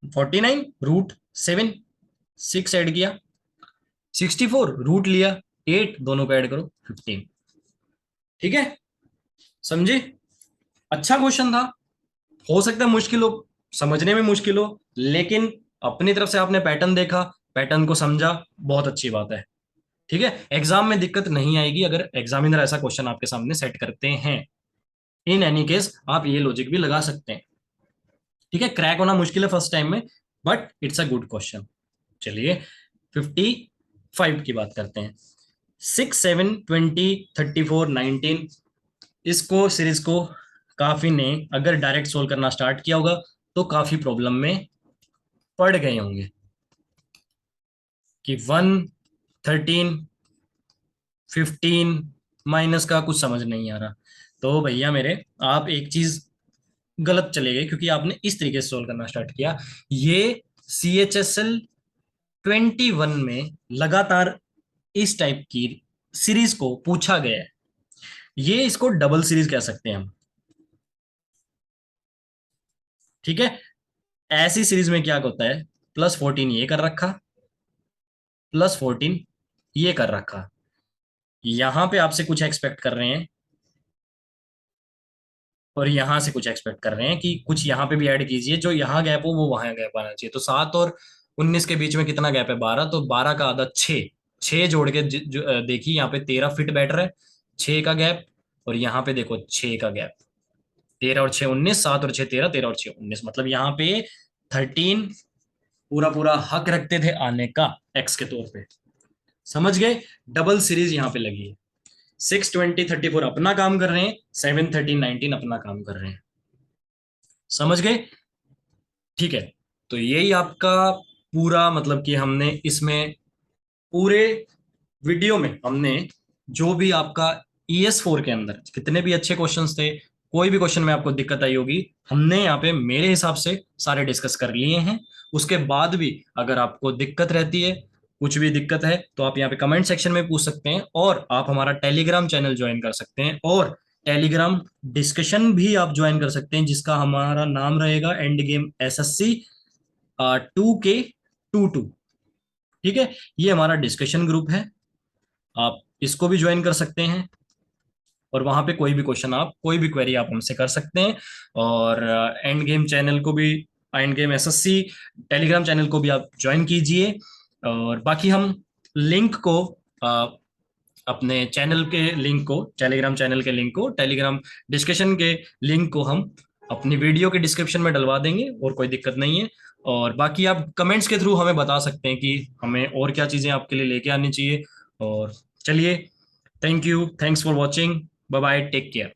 49, रूट 7, 6 ऐड किया 64, रूट लिया 8, दोनों का ऐड करो 15। ठीक है, समझे? अच्छा क्वेश्चन था। हो सकता है मुश्किल हो, समझने में मुश्किल हो, लेकिन अपनी तरफ से आपने पैटर्न देखा, पैटर्न को समझा, बहुत अच्छी बात है। ठीक है, एग्जाम में दिक्कत नहीं आएगी अगर एग्जामिनर ऐसा क्वेश्चन आपके सामने सेट करते हैं। इन एनी केस आप ये लॉजिक भी लगा सकते हैं। ठीक है, क्रैक होना मुश्किल है फर्स्ट टाइम में, but it's a good question. चलिए 55 की बात करते हैं। 6, 7, 20, 34, 19, इसको सीरीज को काफी ने अगर डायरेक्ट सोल्व करना स्टार्ट किया होगा तो काफी प्रॉब्लम में पड़ गए होंगे कि 1, 13, 15 माइनस का कुछ समझ नहीं आ रहा। तो भैया मेरे, आप एक चीज गलत चले गए, क्योंकि आपने इस तरीके से सोल्व करना स्टार्ट किया। ये CHSL 21 में लगातार इस टाइप की सीरीज को पूछा गया है। ये इसको डबल सीरीज कह सकते हैं हम। ठीक है, ऐसी सीरीज में क्या होता है, +14 ये कर रखा, +14 ये कर रखा। यहां पे आपसे कुछ एक्सपेक्ट कर रहे हैं, और यहां से कुछ एक्सपेक्ट कर रहे हैं कि कुछ यहां पे भी ऐड कीजिए, जो यहां गैप हो वो वहां गैप आना चाहिए। तो 7 और 19 के बीच में कितना गैप है? 12। तो 12 का आधा 6, 6 जोड़ के देखिए, यहाँ पे 13 फिट बैठ रहा है, 6 का गैप। और यहाँ पे देखो 6 का गैप, 13 और 6 19, 7 और 6 13, 13 और 6 19, मतलब यहाँ पे 13 पूरा पूरा हक रखते थे आने का एक्स के तौर पे। समझ गए? डबल सीरीज यहाँ पे लगी है। 6, 20, 34 अपना काम कर रहे हैं, 7, 13, 19 अपना काम कर रहे हैं। समझ गए? ठीक है, तो यही आपका पूरा मतलब कि हमने इसमें पूरे वीडियो में हमने जो भी आपका ES4 के अंदर कितने भी अच्छे क्वेश्चंस थे, कोई भी क्वेश्चन में आपको दिक्कत आई होगी, हमने यहाँ पे मेरे हिसाब से सारे डिस्कस कर लिए हैं। उसके बाद भी अगर आपको दिक्कत रहती है, कुछ भी दिक्कत है, तो आप यहाँ पे कमेंट सेक्शन में पूछ सकते हैं, और आप हमारा टेलीग्राम चैनल ज्वाइन कर सकते हैं, और टेलीग्राम डिस्कशन भी आप ज्वाइन कर सकते हैं, जिसका हमारा नाम रहेगा एंड गेम SSC 2K22। ठीक है, ये हमारा डिस्कशन ग्रुप है, आप इसको भी ज्वाइन कर सकते हैं, और वहां पे कोई भी क्वेश्चन, आप कोई भी क्वेरी आप हमसे कर सकते हैं। और एंड गेम चैनल को भी, end game SSC Telegram channel को भी आप ज्वाइन कीजिए। और बाकी हम लिंक को, अ, अपने चैनल के लिंक को, टेलीग्राम चैनल के लिंक को, टेलीग्राम डिस्कशन के लिंक को हम अपनी वीडियो के डिस्क्रिप्शन में डलवा देंगे, और कोई दिक्कत नहीं है। और बाकी आप कमेंट्स के थ्रू हमें बता सकते हैं कि हमें और क्या चीज़ें आपके लिए लेके आनी चाहिए। और चलिए, thank you, thanks for watching, bye bye, take care.